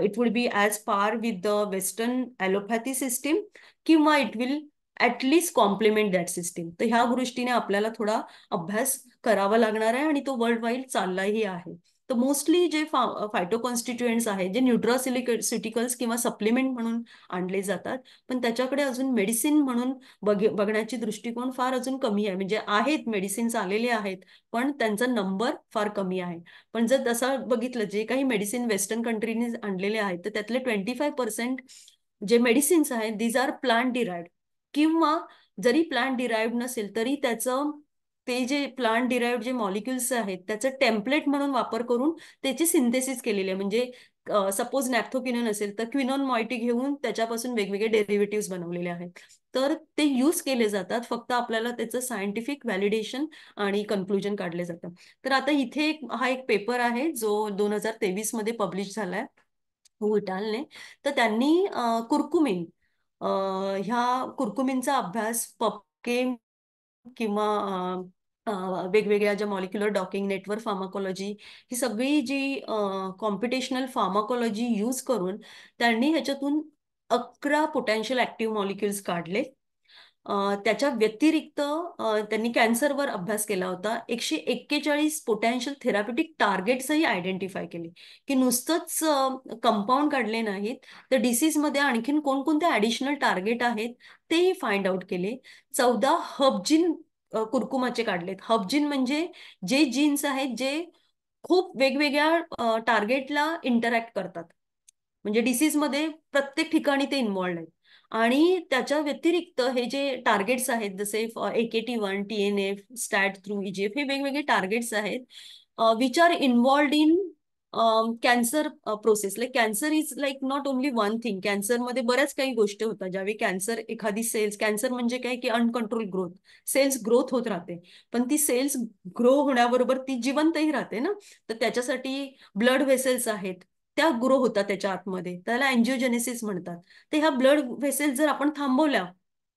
it would be as par with the western allopathy system, किंवा it will at least complement that system. तर ह्या दृष्टीने आपल्याला थोडा अभ्यास करावा लागणार आहे, आणि तो वर्ल्ड वाईड चाललाही आहे. तर मोस्टली जे फायटोकॉन्स्टिट्युएंट्स आहेत जे न्यूट्रासिटिकल्स किंवा सप्लिमेंट म्हणून आणले जातात, पण त्याच्याकडे अजून मेडिसिन म्हणून बघण्याची दृष्टिकोन फार अजून कमी आहे. म्हणजे आहेत मेडिसिन्स आलेले आहेत, पण त्यांचा नंबर फार कमी आहे. पण जर तसं बघितलं, जे काही मेडिसिन वेस्टर्न कंट्रीने आणलेले आहेत, तर त्यातले 25% जे मेडिसिन्स आहेत दीज आर प्लांट डिराइव्ड, किंवा जरी प्लांट डिराइव्ड नसेल तरी त्याचं ते जे प्लांट डिराइव्ड जे मॉलिक्युल्स आहेत त्याचं टेम्पलेट म्हणून वापर करून त्याची सिंथेसिस केलेली आहे. म्हणजे सपोज नॅप्थोक्विनोन असेल तर क्विनोन मॉइटी घेऊन त्याच्यापासून वेगवेगळे डेरिव्हेटिव्ह बनवलेले आहेत. तर ते यूज केले जातात, फक्त आपल्याला त्याचं सायंटिफिक व्हॅलिडेशन आणि कन्क्लुजन काढले जातं. तर आता इथे हा एक पेपर आहे जो 2023 मध्ये पब्लिश झालाय विटालने. तर त्यांनी कुर्कुमिन, ह्या कुर्कुमिनचा अभ्यास पबकेम किंवा वेगवेगळ्या ज्या मॉलिक्युलर डॉकिंग, नेटवर्क फार्माकोलॉजी, ही सगळी जी कॉम्पिटेशनल फार्माकोलॉजी यूज करून त्यांनी ह्याच्यातून 11 पोटेन्शियल ऍक्टिव्ह मॉलिक्युल्स काढले. त्याच्या व्यतिरिक्त त्यांनी कॅन्सरवर अभ्यास केला होता. 141 पोटॅन्शियल थेराप्युटिक टार्गेट्सही आयडेंटिफाय केले, की नुसतंच कंपाऊंड काढले नाहीत, तर डिसीजमध्ये आणखीन कोणकोणते ऍडिशनल टार्गेट आहेत तेही फाइंड आउट केले. 14 हबजीन कुरकुमाचे काढलेत. हबजीन म्हणजे जे जीन्स आहेत जे खूप वेगवेगळ्या टार्गेटला इंटरॅक्ट करतात. म्हणजे डिसीजमध्ये प्रत्येक ठिकाणी ते इन्व्हॉल्ड आहेत. आणि त्याच्या व्यतिरिक्त हे जे टार्गेट्स आहेत जसे AKT1, TNF, stat through, EGF, हे वेगवेगळे टार्गेट्स आहेत which are involved in cancer process. Like cancer is like not only one thing. कॅन्सरमध्ये बऱ्याच काही गोष्टी होतात. ज्यावेळी कॅन्सर, एखादी सेल्स, कॅन्सर म्हणजे काय की अनकंट्रोल ग्रोथ, सेल्स ग्रोथ होत राहते, पण ती सेल्स ग्रो होण्याबरोबर ती जिवंतही राहते ना. तर त्याच्यासाठी ब्लड व्हेसल्स आहेत, त्या ग्रो होतात त्याच्या आतमध्ये, त्याला अँजिओजेनेसिस म्हणतात. तर ह्या ब्लड व्हेसेल्स जर आपण थांबवल्या,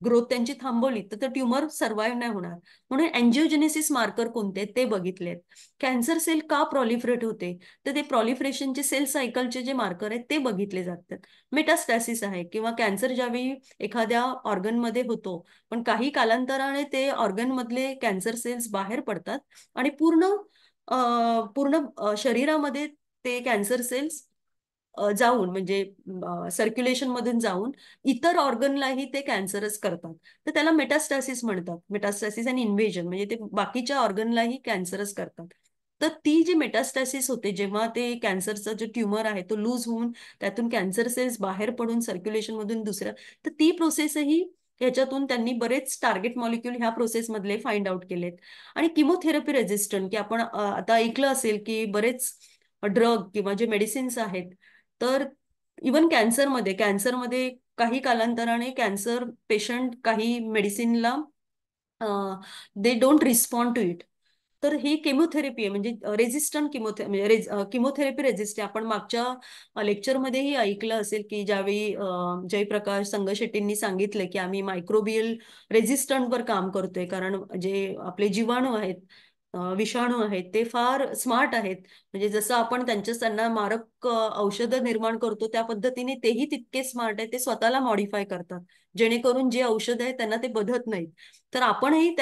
ग्रोथ त्यांची थांबवली, तर ट्युमर सर्व्हाइव्ह नाही होणार. म्हणून अँजिओजेनेसिस मार्कर कोणते ते बघितलेत. कॅन्सर सेल का प्रॉलिफरेट होते, तर ते प्रॉलिफरेशनचे सेल सायकलचे जे मार्कर आहेत ते बघितले जातात. मेटास्टॅसिस आहे, किंवा कॅन्सर ज्यावेळी एखाद्या ऑर्गनमध्ये होतो, पण काही कालांतराने ते ऑर्गन मधले कॅन्सर सेल्स बाहेर पडतात आणि पूर्ण शरीरामध्ये ते कॅन्सर सेल्स जाऊन, म्हणजे सर्क्युलेशन मधून जाऊन इतर ऑर्गनलाही ते कॅन्सरच करतात. तर त्याला मेटास्टॅसिस म्हणतात. मेटास्टॅसिस आणि इन्व्हेजन म्हणजे ते बाकीच्या ऑर्गनलाही कॅन्सरच करतात. तर ती जी मेटास्टॅसिस होते, जेव्हा ते कॅन्सरचा जो ट्युमर आहे तो लूज होऊन त्यातून कॅन्सर सेल्स बाहेर पडून सर्क्युलेशन मधून दुसऱ्या, तर ती प्रोसेसही ह्याच्यातून त्यांनी बरेच टार्गेट मॉलिक्युल ह्या प्रोसेसमधले फाइंड आउट केलेत. आणि किमोथेरपी रेजिस्टंट, की आपण आता ऐकलं असेल की बरेच ड्रग किंवा जे मेडिसिन्स आहेत, तर इवन कॅन्सरमध्ये काही कालांतराने कॅन्सर पेशंट काही मेडिसिनला they don't respond to it. तर ही केमोथेरपी आहे, म्हणजे रेजिस्टंट किमोथेरपी रेजिस्ट आहे. आपण मागच्या लेक्चरमध्येही ऐकलं असेल की ज्यावेळी जयप्रकाश संगशेट्टींनी सांगितलं की आम्ही मायक्रोबियल रेजिस्टंटवर काम करतोय, कारण जे आपले जीवाणू आहेत, विषाणू आहेत, ते फार स्मार्ट आहेत. म्हणजे जसं आपण त्यांना मारक औषधं निर्माण करतो त्या पद्धतीने तेही तितके स्मार्ट आहेत. ते स्वतःला मॉडिफाय करतात, जेणेकरून जे औषध आहे त्यांना ते बधत नाहीत. तर आपणही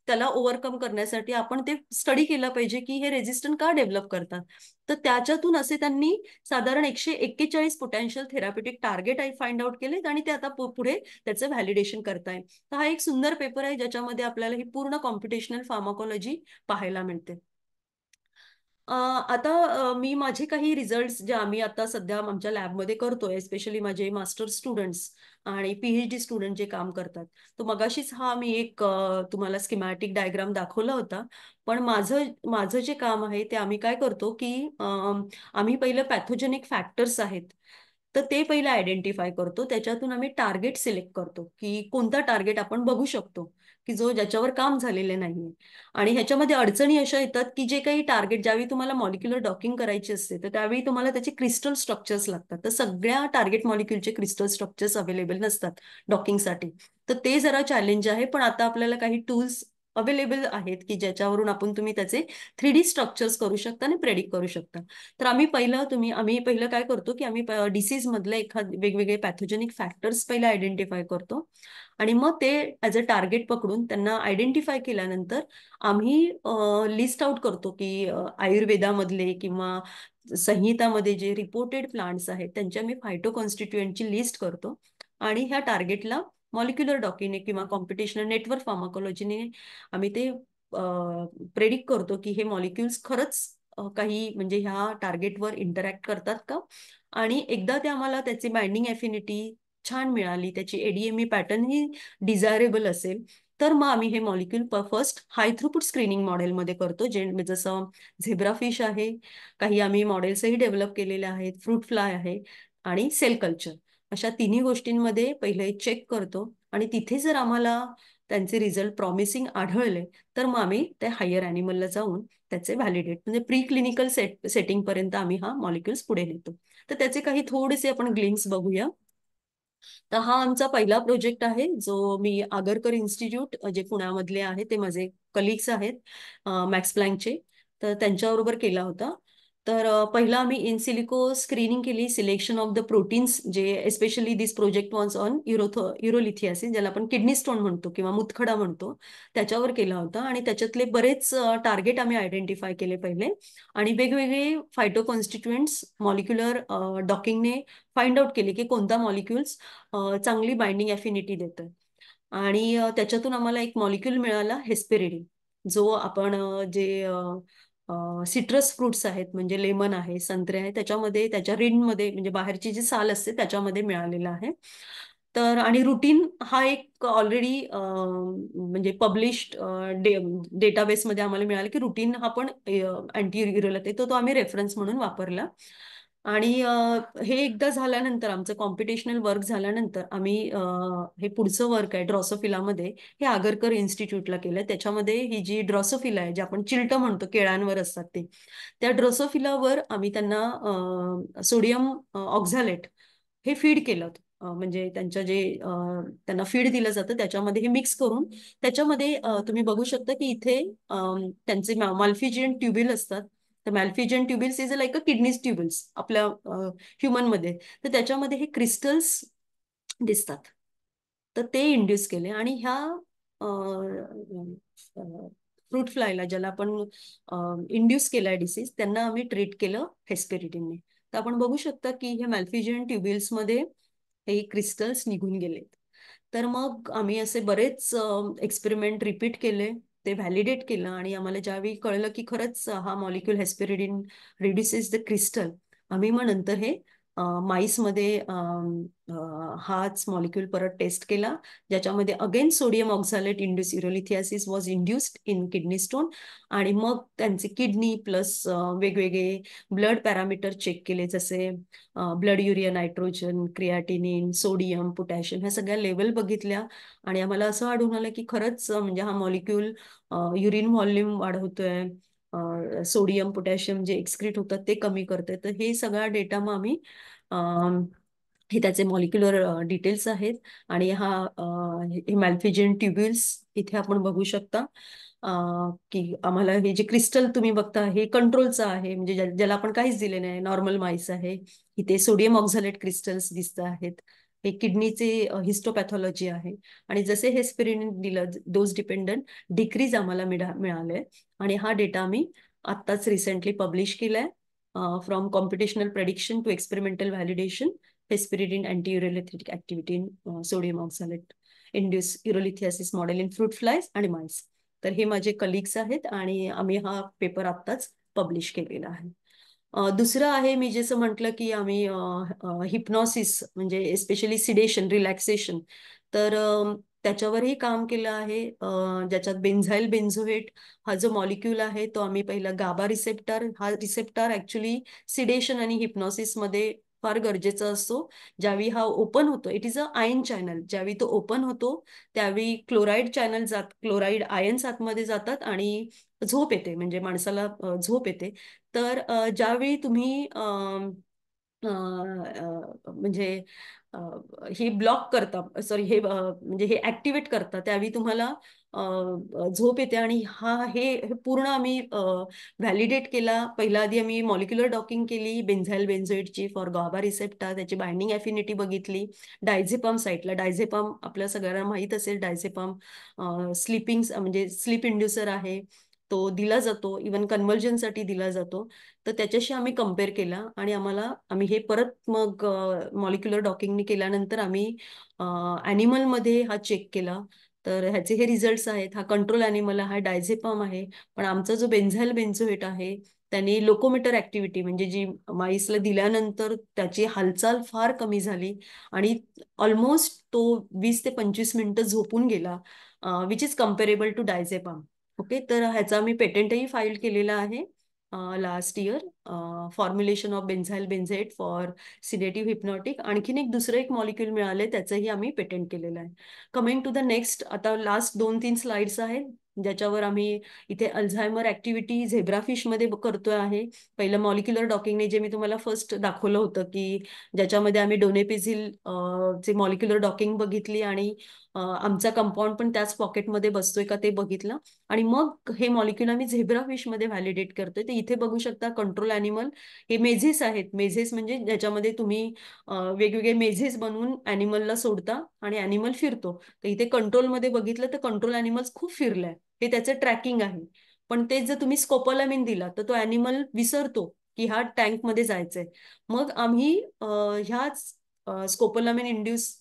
त्याला ओव्हरकम करण्यासाठी आपण ते स्टडी केलं पाहिजे की हे रेजिस्टंट का डेव्हलप करतात. तर त्याच्यातून असे त्यांनी साधारण 141 potential therapeutic target find out केलेत आणि ते आता पुढे त्याचं व्हॅलिडेशन करताय. तर हा एक सुंदर पेपर आहे ज्याच्यामध्ये आपल्याला ही पूर्ण कॉम्पिटेशनल फार्माकोलॉजी पाहायला मिळते. आता मी माझे काही रिझल्ट्स जे आम्ही आता सध्या आमच्या लॅबमध्ये करतोय, स्पेशली माझे मास्टर स्टुडंट्स आणि PhD स्टुडंट जे काम करतात, तर मगाशीच हा मी एक तुम्हाला स्कीमॅटिक डायग्राम दाखवला होता. पण माझं माझं जे काम आहे ते आम्ही काय करतो की आम्ही पहिलं पॅथोजेनिक फॅक्टर्स आहेत तर ते पहिलं आयडेंटिफाय करतो. त्याच्यातून आम्ही टार्गेट सिलेक्ट करतो की कोणता टार्गेट आपण बघू शकतो की ज्याच्यावर काम झालेले नाहीये. आणि ह्याच्यामध्ये अडचणी अशा येतात की जे काही टार्गेट, ज्यावेळी तुम्हाला मॉलिक्युलर डॉकिंग करायची असते तर त्यावेळी तुम्हाला त्याचे क्रिस्टल स्ट्रक्चर्स लागतात. तर सगळ्या टार्गेट मॉलिक्युलचे क्रिस्टल स्ट्रक्चर्स अवेलेबल नसतात डॉकिंगसाठी. तर ते जरा चॅलेंज आहे, पण आता आपल्याला काही टूल्स अवेलेबल आहेत की ज्याच्यावरून तुम्ही त्याचे 3D स्ट्रक्चर्स करू शकता आणि प्रेडिक्ट करू शकता. तर आम्ही पहिलं काय करतो की आम्ही डिसीज मधले वेगवेगळे पॅथोजेनिक फॅक्टर्स पहिले आयडेंटिफाय करतो आणि मग ते ॲज अ टार्गेट पकडून त्यांना आयडेंटिफाय केल्यानंतर आम्ही लिस्ट आउट करतो की आयुर्वेदामधले किंवा संहितामध्ये जे रिपोर्टेड प्लांट्स आहेत त्यांच्या मी फायटोकॉन्स्टिट्युएंटची लिस्ट करतो आणि ह्या टार्गेटला मॉलिक्युलर डॉकीने किंवा कॉम्पिटिशनल नेटवर्क फार्माकोलॉजीने आम्ही ते प्रेडिक्ट करतो की हे मॉलिक्युल्स खरंच काही म्हणजे ह्या टार्गेटवर इंटरॅक्ट करतात का. आणि एकदा ते आम्हाला त्याची बाइंडिंग एफिनिटी छान मिळाली, त्याची एडीएमई पॅटर्न ही डिझायरेबल असेल, तर मग आम्ही हे मॉलिक्युल फर्स्ट हाय थ्रुपुट स्क्रीनिंग मॉडेलमध्ये करतो, जे जसं झेब्राफिश आहे, काही आम्ही मॉडेल्सही डेव्हलप केलेले आहेत, फ्रूट फ्लाय आहे आणि सेल कल्चर. अशा तिन्ही गोष्टींमध्ये पहिले चेक करतो आणि तिथे जर आम्हाला त्यांचे रिझल्ट प्रॉमिसिंग आढळले तर मग आम्ही त्या हायर ॲनिमलला जाऊन त्याचे व्हॅलिडेट म्हणजे प्री क्लिनिकल सेटिंगपर्यंत आम्ही हा मॉलिक्युल्स पुढे नेतो. तर त्याचे काही थोडेसे आपण ग्लिम्स बघूया. तर हा आमचा पहिला प्रोजेक्ट आहे जो मी आगरकर इन्स्टिट्यूट जे पुण्यामधले आहे ते माझे कलिग्स आहेत मॅक्स प्लँकचे, तर त्यांच्याबरोबर केला होता. तर पहिला आम्ही इन सिलिको स्क्रीनिंग केली, सिलेक्शन ऑफ द प्रोटीन्स, जे especially this project was on urolithiasis, ज्याला आपण किडनी स्टोन म्हणतो किंवा मुतखडा म्हणतो, त्याच्यावर केला होता. आणि त्याच्यातले बरेच टार्गेट आम्ही आयडेंटिफाय केले पहिले आणि वेगवेगळे फायटो कॉन्स्टिट्युएंट्स मॉलिक्युलर डॉकिंगने फाइंड आउट केले की कोणता मॉलिक्युल्स चांगली बाइंडिंग अफिनिटी देतं. आणि त्याच्यातून आम्हाला एक मॉलिक्यूल मिळाला हेस्पेरिडिन, जो आपण जे सिट्रस फ्रुट्स आहेत म्हणजे लेमन आहे, संत्रे आहे, त्याच्यामध्ये त्याच्या रिंगमध्ये म्हणजे बाहेरची जी साल असते त्याच्यामध्ये मिळालेला आहे. तर आणि रुटीन हा एक ऑलरेडी म्हणजे पब्लिश्ड डेटाबेसमध्ये आम्हाला मिळाला की रुटीन हा पण अँटी युरियल आहे, तो आम्ही रेफरन्स म्हणून वापरला. आणि हे एकदा झाल्यानंतर आमचं कॉम्पिटिशनल वर्क झाल्यानंतर आम्ही हे पुढचं वर्क आहे ड्रॉसोफिलामध्ये, हे आगरकर इन्स्टिट्यूटला केलं. त्याच्यामध्ये ही जी ड्रॉसोफिला आहे, जे आपण चिलटं म्हणतो केळांवर असतात ते, त्या ड्रॉसोफिलावर आम्ही त्यांना सोडियम ऑक्झॅलेट हे फीड केलं. म्हणजे त्यांच्या जे त्यांना फीड दिलं जातं त्याच्यामध्ये हे मिक्स करून त्याच्यामध्ये तुम्ही बघू शकता की इथे त्यांचे माल्फिजियन ट्युबिल असतात. तर मॅल्फिजन ट्युबिल्स इज लाईक अ किडनीज ट्युबिल्स आपल्या ह्युमनमध्ये, तर त्याच्यामध्ये हे क्रिस्टल्स दिसतात. तर ते इंड्यूस केले आणि ह्या फ्रूट फ्लायला ज्याला आपण इंड्यूस केलाय डिसीज, त्यांना आम्ही ट्रीट केलं हेस्पेरिडिनने. तर आपण बघू शकता की हे मॅल्फिजियन ट्युबिल्समध्ये हे क्रिस्टल्स निघून गेलेत. तर मग आम्ही असे बरेच एक्सपेरिमेंट रिपीट केले, ते व्हॅलिडेट केलं आणि आम्हाला ज्यावेळी कळलं की खरंच हा molecule hesperidin reduces the crystal, आम्ही मग नंतर हे माईसमध्ये हाच मॉलिक्यूल परत टेस्ट केला, ज्याच्यामध्ये again sodium oxalate induce urolithiasis was induced in kidney stone. आणि मग त्यांचे किडनी प्लस वेगवेगळे ब्लड पॅरामीटर चेक केले, जसे blood urea nitrogen, creatinine, sodium, potassium, ह्या सगळ्या लेवल बघितल्या. आणि आम्हाला असं आढळून आलं की खरंच म्हणजे हा मॉलिक्यूल युरिन व्हॉल्यूम वाढवतोय, सोडियम पोटॅशियम जे एक्सक्रीट होतात ते कमी करते. तर हे सगळा डेटा मग आम्ही हे त्याचे मॉलिक्युलर डिटेल्स आहेत. आणि हे मॅल्फिजियन ट्युब्युल्स इथे आपण बघू शकता की आम्हाला हे जे क्रिस्टल तुम्ही बघता हे कंट्रोलचं आहे, म्हणजे ज्याला आपण काहीच दिले नाही, नॉर्मल माईस आहे. इथे सोडियम ऑक्झालेट क्रिस्टल्स दिसत आहेत. हे किडनीचे हिस्टोपॅथॉलॉजी आहे. आणि जसे हे स्पिरिन दिलं डोस डिपेंडंट डिक्रीज आम्हाला मिळाले. आणि हा डेटा आम्ही आत्ताच रिसेंटली पब्लिश केलाय, from computational prediction to experimental validation, hesperidin anti urolithic activity in sodium oxalate induce urolithiasis model in fruit flies आणि माईस. तर हे माझे कलिग्स आहेत आणि आम्ही हा पेपर आत्ताच पब्लिश केलेला आहे. दुसरं आहे, मी जसं म्हटलं की आम्ही हिप्नॉसिस म्हणजे एस्पेशली सिडेशन, रिलॅक्सेशन, तर त्याच्यावरही काम केलं आहे, ज्याच्यात बेन्झाईल बेन्झोएट हा जो मॉलिक्यूल आहे तो आम्ही पहिला गाबा रिसेप्टर, हा रिसेप्टर ऍक्च्युली सिडेशन आणि हिप्नॉसिसमध्ये फार गरजेचा असतो. ज्यावेळी हा ओपन होतो, it is a ion channel, ज्यावेळी तो ओपन होतो त्यावेळी क्लोराईड चॅनल क्लोराईड आयन्स आतमध्ये जातात आणि झोप येते, म्हणजे माणसाला झोप येते. तर ज्यावेळी तुम्ही म्हणजे अ, हे ब्लॉक करता, सॉरी हे म्हणजे हे ऍक्टिव्हेट करता, त्यावेळी तुम्हाला झोप येते. आणि हे पूर्ण आम्ही व्हॅलिडेट केला. पहिला आधी आम्ही मॉलिक्युलर डॉकिंग केली बेन्झाईल बेन्झोएटची फॉर गाबा रिसेप्टर, त्याची बाइंडिंग अफिनिटी बघितली. डायझेपम साईटला, डायझेपम आपल्या सगळ्यांना माहीत असेल, डायझेपम स्लीपिंग म्हणजे स्लीप इंड्युसर आहे, तो दिला जातो, इवन कन्व्हर्जनसाठी दिला जातो. तर त्याच्याशी आम्ही कम्पेअर केला आणि आम्ही हे परत मग मॉलिक्युलर डॉकिंगनी केल्यानंतर आम्ही ॲनिमलमध्ये हा चेक केला. तर ह्याचे हे रिझल्ट्स आहेत. हा कंट्रोल ॲनिमल हा डायझेपम आहे. पण आमचा जो बेन्झाईल बेन्झोएट आहे त्याने लोकोमीटर ऍक्टिव्हिटी, म्हणजे जी माईसला दिल्यानंतर त्याची हालचाल फार कमी झाली आणि ऑलमोस्ट तो 20 ते 25 मिनिटं झोपून गेला, which is comparable to diazepam. Okay, तर ह्याचा आम्ही पेटंटही फाईल केलेला आहे last year. Formulation of benzyl benzoate for sedative hypnotic. आणखीन एक दुसरं एक मॉलिक्यूल मिळाले, त्याचंही आम्ही पेटंट केलेलं आहे. कमिंग टू द नेक्स्ट, आता लास्ट 2-3 स्लाइड्स आहेत ज्याच्यावर आम्ही इथे अल्झायमर ऍक्टिव्हिटी झेब्राफिश मध्ये करतोय आहे. पहिलं मॉलिक्युलर डॉकिंगने जे मी तुम्हाला फर्स्ट दाखवलं होतं की ज्याच्यामध्ये आम्ही डोनेपिझिल चे मॉलिक्युलर डॉकिंग बघितली आणि आमचा कंपाऊंड पण त्याच पॉकेटमध्ये बसतोय का ते बघितलं. आणि मग हे मॉलिक्युल आम्ही झेब्राफिश मध्ये व्हॅलिडेट करतोय. तर इथे बघू शकता कंट्रोल अॅनिमल हे मेझेस आहेत. मेझेस म्हणजे ज्याच्यामध्ये तुम्ही वेगवेगळे मेझेस बनवून अॅनिमलला सोडता आणि अॅनिमल फिरतो. तर इथे कंट्रोलमध्ये बघितलं तर कंट्रोल अॅनिमल्स खूप फिरलाय, हे त्याचं ट्रॅकिंग आहे. पण तेच जर तुम्ही स्कोपोलामिन दिला तर तो अॅनिमल विसरतो की हा टँकमध्ये जायचंय. मग आम्ही ह्याच स्कोपोलामिन इंड्यूस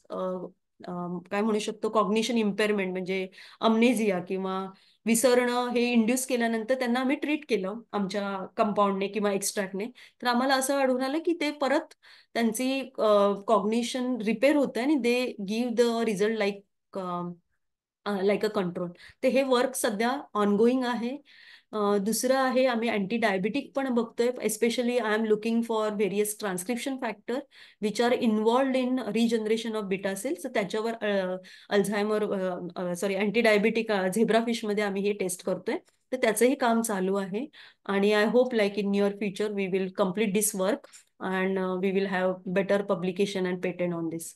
काय म्हणू शकतो, कॉग्निशन इम्पेअरमेंट म्हणजे अमनेझिया किंवा विसरणं हे इंड्यूस केल्यानंतर त्यांना आम्ही ट्रीट केलं आमच्या कंपाऊंडने किंवा एक्स्ट्रॅक्टने. तर आम्हाला असं आढळून आलं की ते परत त्यांची कॉग्निशन रिपेअर होतं आणि they give the result like a control. ते हे वर्क सध्या ऑनगोईंग आहे. दुसरं आहे, आम्ही अँटी डायबिटिक पण बघतोय. Especially I am looking for various transcription factor which are involved in regeneration of beta cells. त्याच्यावर अल्झायमर सॉरी अँटी डायबिटिक झेब्राफिशमध्ये आम्ही हे टेस्ट करतोय. तर त्याचंही काम चालू आहे आणि I hope like in near future we will complete this work and we will have better publication and patent on this.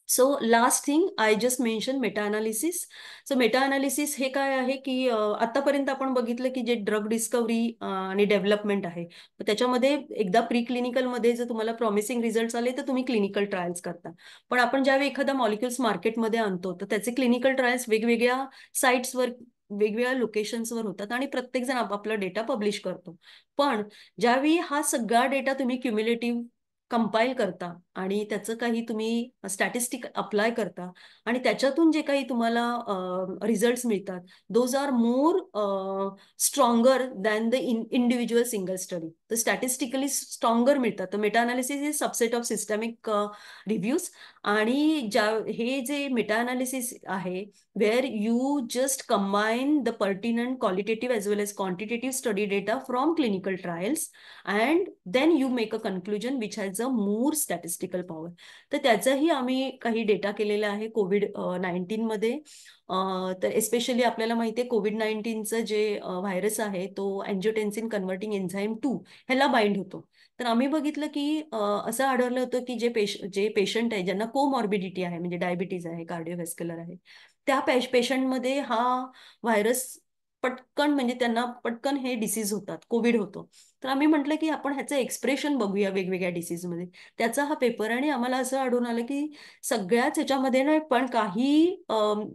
So last thing I just mention meta analysis. So meta analysis हे काय आहे की आतापर्यंत आपण बघितलं की जे ड्रग डिस्कवरी आणि डेव्हलपमेंट आहे, त्याच्यामध्ये एकदा प्री क्लिनिकलमध्ये जर तुम्हाला प्रॉमिसिंग रिझल्ट्स आले तर तुम्ही क्लिनिकल ट्रायल्स करता. पण आपण ज्यावेळी एखादा मॉलिक्युल्स मार्केटमध्ये आणतो तर त्याचे क्लिनिकल ट्रायल्स वेगवेगळ्या साईट्सवर वेगवेगळ्या लोकेशन्सवर होतात आणि प्रत्येक जण आपापला डेटा पब्लिश करतो. पण ज्यावेळी हा सगळा डेटा तुम्ही क्युम्युलेटिव्ह कंपाईल करता आणि त्याचं काही तुम्ही स्टॅटिस्टिक अप्लाय करता आणि त्याच्यातून जे काही तुम्हाला रिझल्ट्स मिळतात, those are more stronger than the individual single study. तर स्टॅटिस्टिकली स्ट्रॉंगर मिळतात. तर Meta analysis is subset of systemic reviews. आणि हे जे मेटा अनालिसिस आहे, where you just combine the pertinent qualitative as well as quantitative study data from clinical trials and then you make a conclusion which has a more statistical power. तर त्याचाही आम्ही काही डेटा केलेला आहे कोविड-19 मध्ये. तर एस्पेशली आपल्याला माहिती आहे कोविड-19चं जे व्हायरस आहे तो अँजिओटेन्सिन कन्व्हर्टिंग एन्झाईम 2 ह्याला बाइंड होतो. तर आम्ही बघितलं की असं आढळलं होतं की जे पेशंट आहे ज्यांना कोमॉर्बिडिटी आहे, म्हणजे डायबिटीज आहे, कार्डिओव्हॅस्क्युलर आहे, त्या पेशंटमध्ये हा व्हायरस पटकन, म्हणजे त्यांना पटकन हे डिसीज होतात, कोविड होतो. तर आम्ही म्हटलं की आपण ह्याचं एक्सप्रेशन बघूया वेगवेगळ्या डिसीजमध्ये. त्याचा हा पेपर आणि आम्हाला असं आढळून आलं की सगळ्याच ह्याच्यामध्ये नाही, पण काही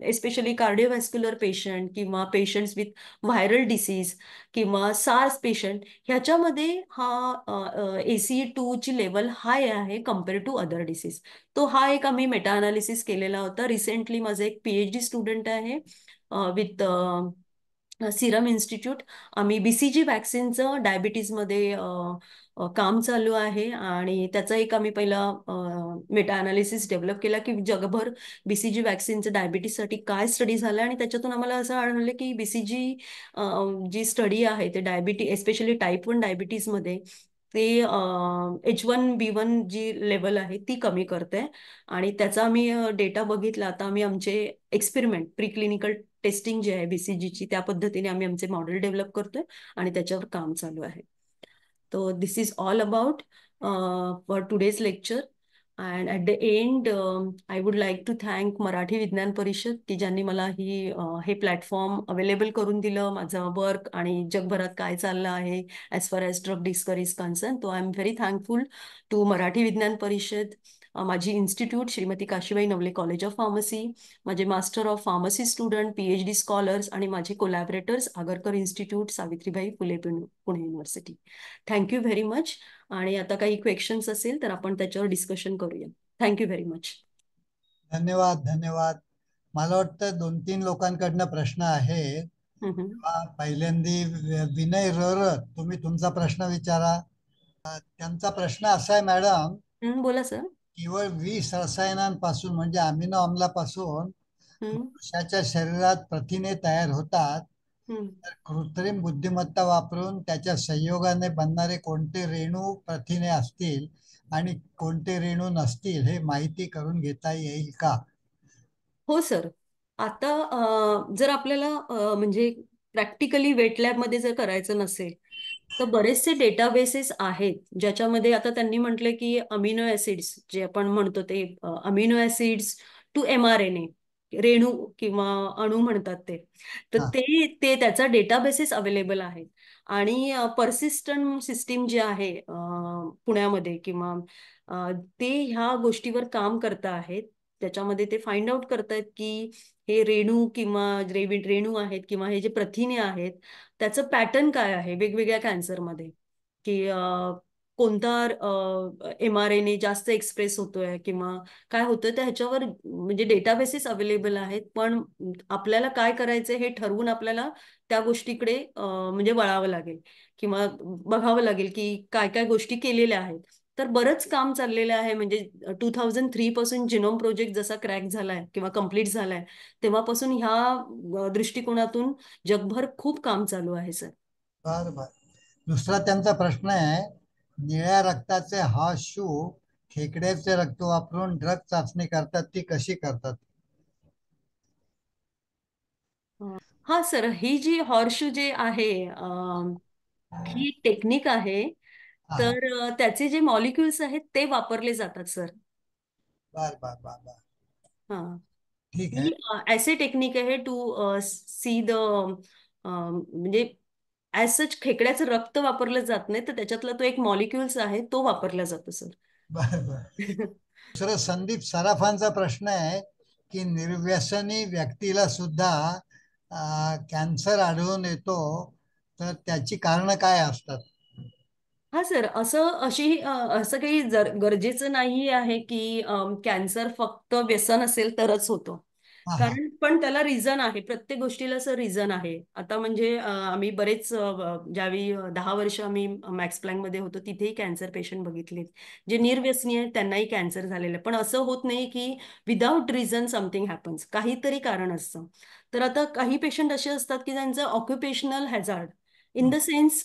एस्पेशली कार्डिओव्हॅस्क्युलर पेशंट किंवा पेशंट्स विथ व्हायरल डिसीज किंवा सार्स पेशंट, ह्याच्यामध्ये हा ACE2 ची लेवल हाय आहे कम्पेअर टू अदर डिसीज. तो हा एक आम्ही मेटा अनालिसिस केलेला होता. रिसेंटली माझं एक PhD स्टुडंट आहे विथ सिरम इन्स्टिट्यूट. आम्ही BCG वॅक्सिनचं डायबिटीजमध्ये काम चालू आहे आणि त्याचा एक आम्ही पहिला मेटा अनालिसिस डेव्हलप केला की जगभर BCG वॅक्सिनचं डायबिटीजसाठी काय स्टडी झालं आणि त्याच्यातून आम्हाला असं आढळलं की BCG जी स्टडी आहे ते एस्पेशली टाईप 1 डायबिटीजमध्ये ते H1B1 जी लेवल आहे ती कमी करते. आणि त्याचा आम्ही डेटा बघितला. आता आम्ही आमचे एक्सपेरिमेंट प्रीक्लिनिकल टेस्टिंग जे आहे BCGची, त्या पद्धतीने आम्ही आमचे मॉडेल डेव्हलप करतोय आणि त्याच्यावर काम चालू आहे. तो this is all about for today's lecture. And at the end, I would like to thank Marathi Vidnyan परिषद की ज्यांनी मला हे प्लॅटफॉर्म अवेलेबल करून दिलं, माझं वर्क आणि जगभरात काय चाललं आहे as far as drug discovery is concern. तो I am very thankful to Marathi Vidnyan Parishad, माझी institute Shrimati Kashibai Navale college of pharmacy, माझे master of pharmacy student, PhD scholars आणि माझे collaborators Agarkar institute, Savitribai Phule Pune university. Thank you very much. आणि आता काही क्वेश्चन्स असेल तर आपण त्याच्यावर डिस्कशन करूया. Thank you very much. धन्यवाद धन्यवाद. मला वाटतं 2-3 लोकांकडनं प्रश्न आहेत. पहिल्यांदी विनय रर, तुम्ही तुमचा प्रश्न विचारा. त्यांचा प्रश्न असा आहे मॅडम, बोला सर. केवळ 20 रसायनांपासून म्हणजे अमिनो अम्लापासून हम्म. मनुष्याच्या शरीरात प्रथिने तयार होतात. हम्म. तर कृत्रिम बुद्धिमत्ता वापरून त्याच्या संयोगाने बनणारे कोणते रेणू प्रथिने असतील आणि कोणते रेणू नसतील हे माहिती करून घेता येईल का? हो सर. आता जर आपल्याला म्हणजे प्रॅक्टिकली वेट लॅबमध्ये जर करायचं नसेल तर बरेचसे डेटाबेसेस आहेत ज्याच्यामध्ये आता त्यांनी म्हटलं की अमिनो ऍसिड्स जे आपण म्हणतो ते अमिनो ऍसिड्स टू mRNA, रेणू किंवा अणू म्हणतात ते. तर हा ते त्याचा डेटाबेसेस अवेलेबल आहेत. आणि पर्सिस्टंट सिस्टीम जे आहे पुण्यामध्ये किंवा ते ह्या गोष्टीवर काम करत आहेत. त्याच्यामध्ये ते फाइंड आउट करतायत की हे रेणू किंवा रेणू आहेत किंवा हे जे प्रथिने आहेत त्याचं पॅटर्न काय आहे वेगवेगळ्या कॅन्सरमध्ये, की कोणता mRNA जास्त एक्सप्रेस होतोय किंवा काय होतं त्या ह्याच्यावर म्हणजे डेटाबेसेस अवेलेबल आहेत. पण आपल्याला काय करायचं हे ठरवून आपल्याला त्या गोष्टीकडे म्हणजे वळावं लागेल किंवा बघावं लागेल की काय काय गोष्टी केलेल्या आहेत. तर बरंच काम चाललेलं आहे. म्हणजे 2003 पासून जिनोम प्रोजेक्ट जसा क्रॅक झालाय किंवा कम्प्लीट झालाय तेव्हापासून ह्या दृष्टिकोनातून जगभर खूप काम चालू आहे सर. बर बर. दुसरा त्यांचा प्रश्न आहे, निळ्या रक्ताचे हॉर्स शू खेकड्याचे रक्त वापरून ड्रग चाचणी करतात, ती कशी करतात? हा सर, ही जी हॉर्शू जे आहे ही टेक्निक आहे. हा. तर त्याचे जे मॉलिक्युल्स आहेत ते वापरले जातात सर. बर बर बर बर. हा. ठीक आहे. ही ऐसे टेक्निक आहे टू सी द म्हणजे ॲज सच खेकड्याचं रक्त वापरलं जात नाही तर त्याच्यातला तो एक मॉलिक्युल्स आहे तो वापरला जातो सर. बर बर. दुसरं संदीप सराफांचा प्रश्न आहे की निर्व्यसनी व्यक्तीला सुद्धा कॅन्सर आढळून येतो, तर त्याची कारणं काय असतात? हा सर, असं काही गरजेचं नाही आहे की कॅन्सर फक्त व्यसन असेल तरच होतो. हा हा. कारण पण त्याला रिझन आहे, प्रत्येक गोष्टीला असं रिझन आहे. आता म्हणजे आम्ही बरेच ज्यावेळी 10 वर्ष आम्ही मॅक्स प्लॅंकमध्ये होतो तिथेही कॅन्सर पेशंट बघितलेत जे निर्व्यसनी आहेत, त्यांनाही कॅन्सर झालेलं आहे. पण असं होत नाही की विदाउट रिझन समथिंग हॅपन्स, काहीतरी कारण असतं. तर आता काही पेशंट असे असतात की त्यांचं occupational hazard in the sense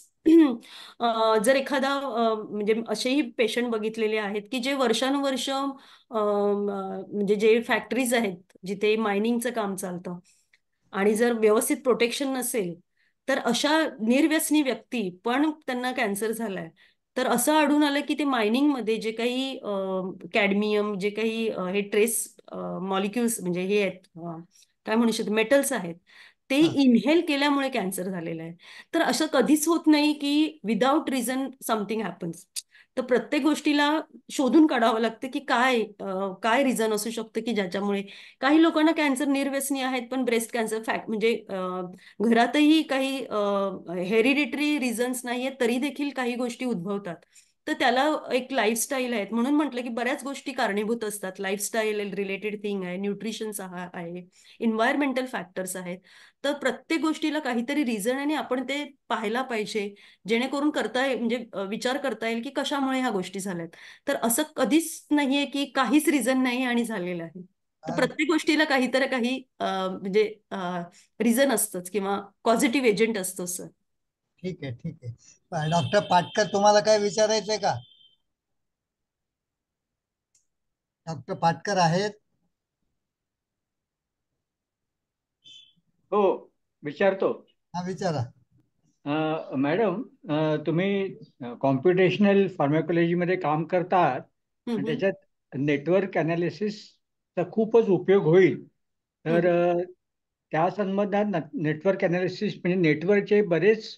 जर एखादा म्हणजे असेही पेशंट बघितलेले आहेत की जे वर्षानुवर्ष म्हणजे जे फॅक्टरीज आहेत जिथे मायनिंगचं काम चालतं आणि जर व्यवस्थित प्रोटेक्शन नसेल तर अशा निर्व्यसनी व्यक्ती पण त्यांना कॅन्सर झालाय. तर असं आढळून आलं की ते मायनिंगमध्ये जे काही कॅडमियम जे काही हे ट्रेस मॉलिक्युल्स म्हणजे हे आहेत काय म्हणू शकतो मेटल्स आहेत ते हा. इनहेल केल्यामुळे कॅन्सर झालेलं आहे. तर असं कधीच होत नाही की विदाउट रिझन समथिंग हॅपन्स. तर प्रत्येक गोष्टीला शोधून काढावं लागतं की काय रिझन असू शकतं की ज्याच्यामुळे काही लोकांना कॅन्सर निर्व्यसनी आहेत पण ब्रेस्ट कॅन्सर फॅक्ट म्हणजे घरातही काही हेरिडिटरी रिझन्स नाही आहेत तरी देखील काही गोष्टी उद्भवतात. तर त्याला एक लाईफस्टाईल आहेत म्हणून म्हटलं की बऱ्याच गोष्टी कारणीभूत असतात. लाईफस्टाईल रिलेटेड थिंग आहे, न्यूट्रिशन आहे, इन्व्हायरमेंटल फॅक्टर्स आहेत. तर प्रत्येक गोष्टीला काहीतरी रिझन आणि आपण ते पाहायला पाहिजे जेणेकरून करता म्हणजे विचार करता येईल की कशामुळे ह्या गोष्टी झाल्यात. तर असं कधीच नाहीये की काहीच रिझन नाही आणि झालेलं आहे. तर बर. प्रत्येक गोष्टीला काहीतरी काही म्हणजे रिझन असतंच किंवा पॉझिटिव्ह एजंट असतो सर. ठीक आहे ठीक आहे. डॉक्टर पाटकर, तुम्हाला काय विचारायचंय का? डॉक्टर पाटकर आहेत? हो, विचारतो. हा विचारा. मॅडम, तुम्ही कॉम्प्युटेशनल फार्माकोलॉजीमध्ये काम करतात आणि हम्म, त्याच्यात नेटवर्क अनालिसिसचा खूपच उपयोग होईल. तर हम्म, त्या संबंधात नेटवर्क अनालिसिस म्हणजे नेटवर्कचे बरेच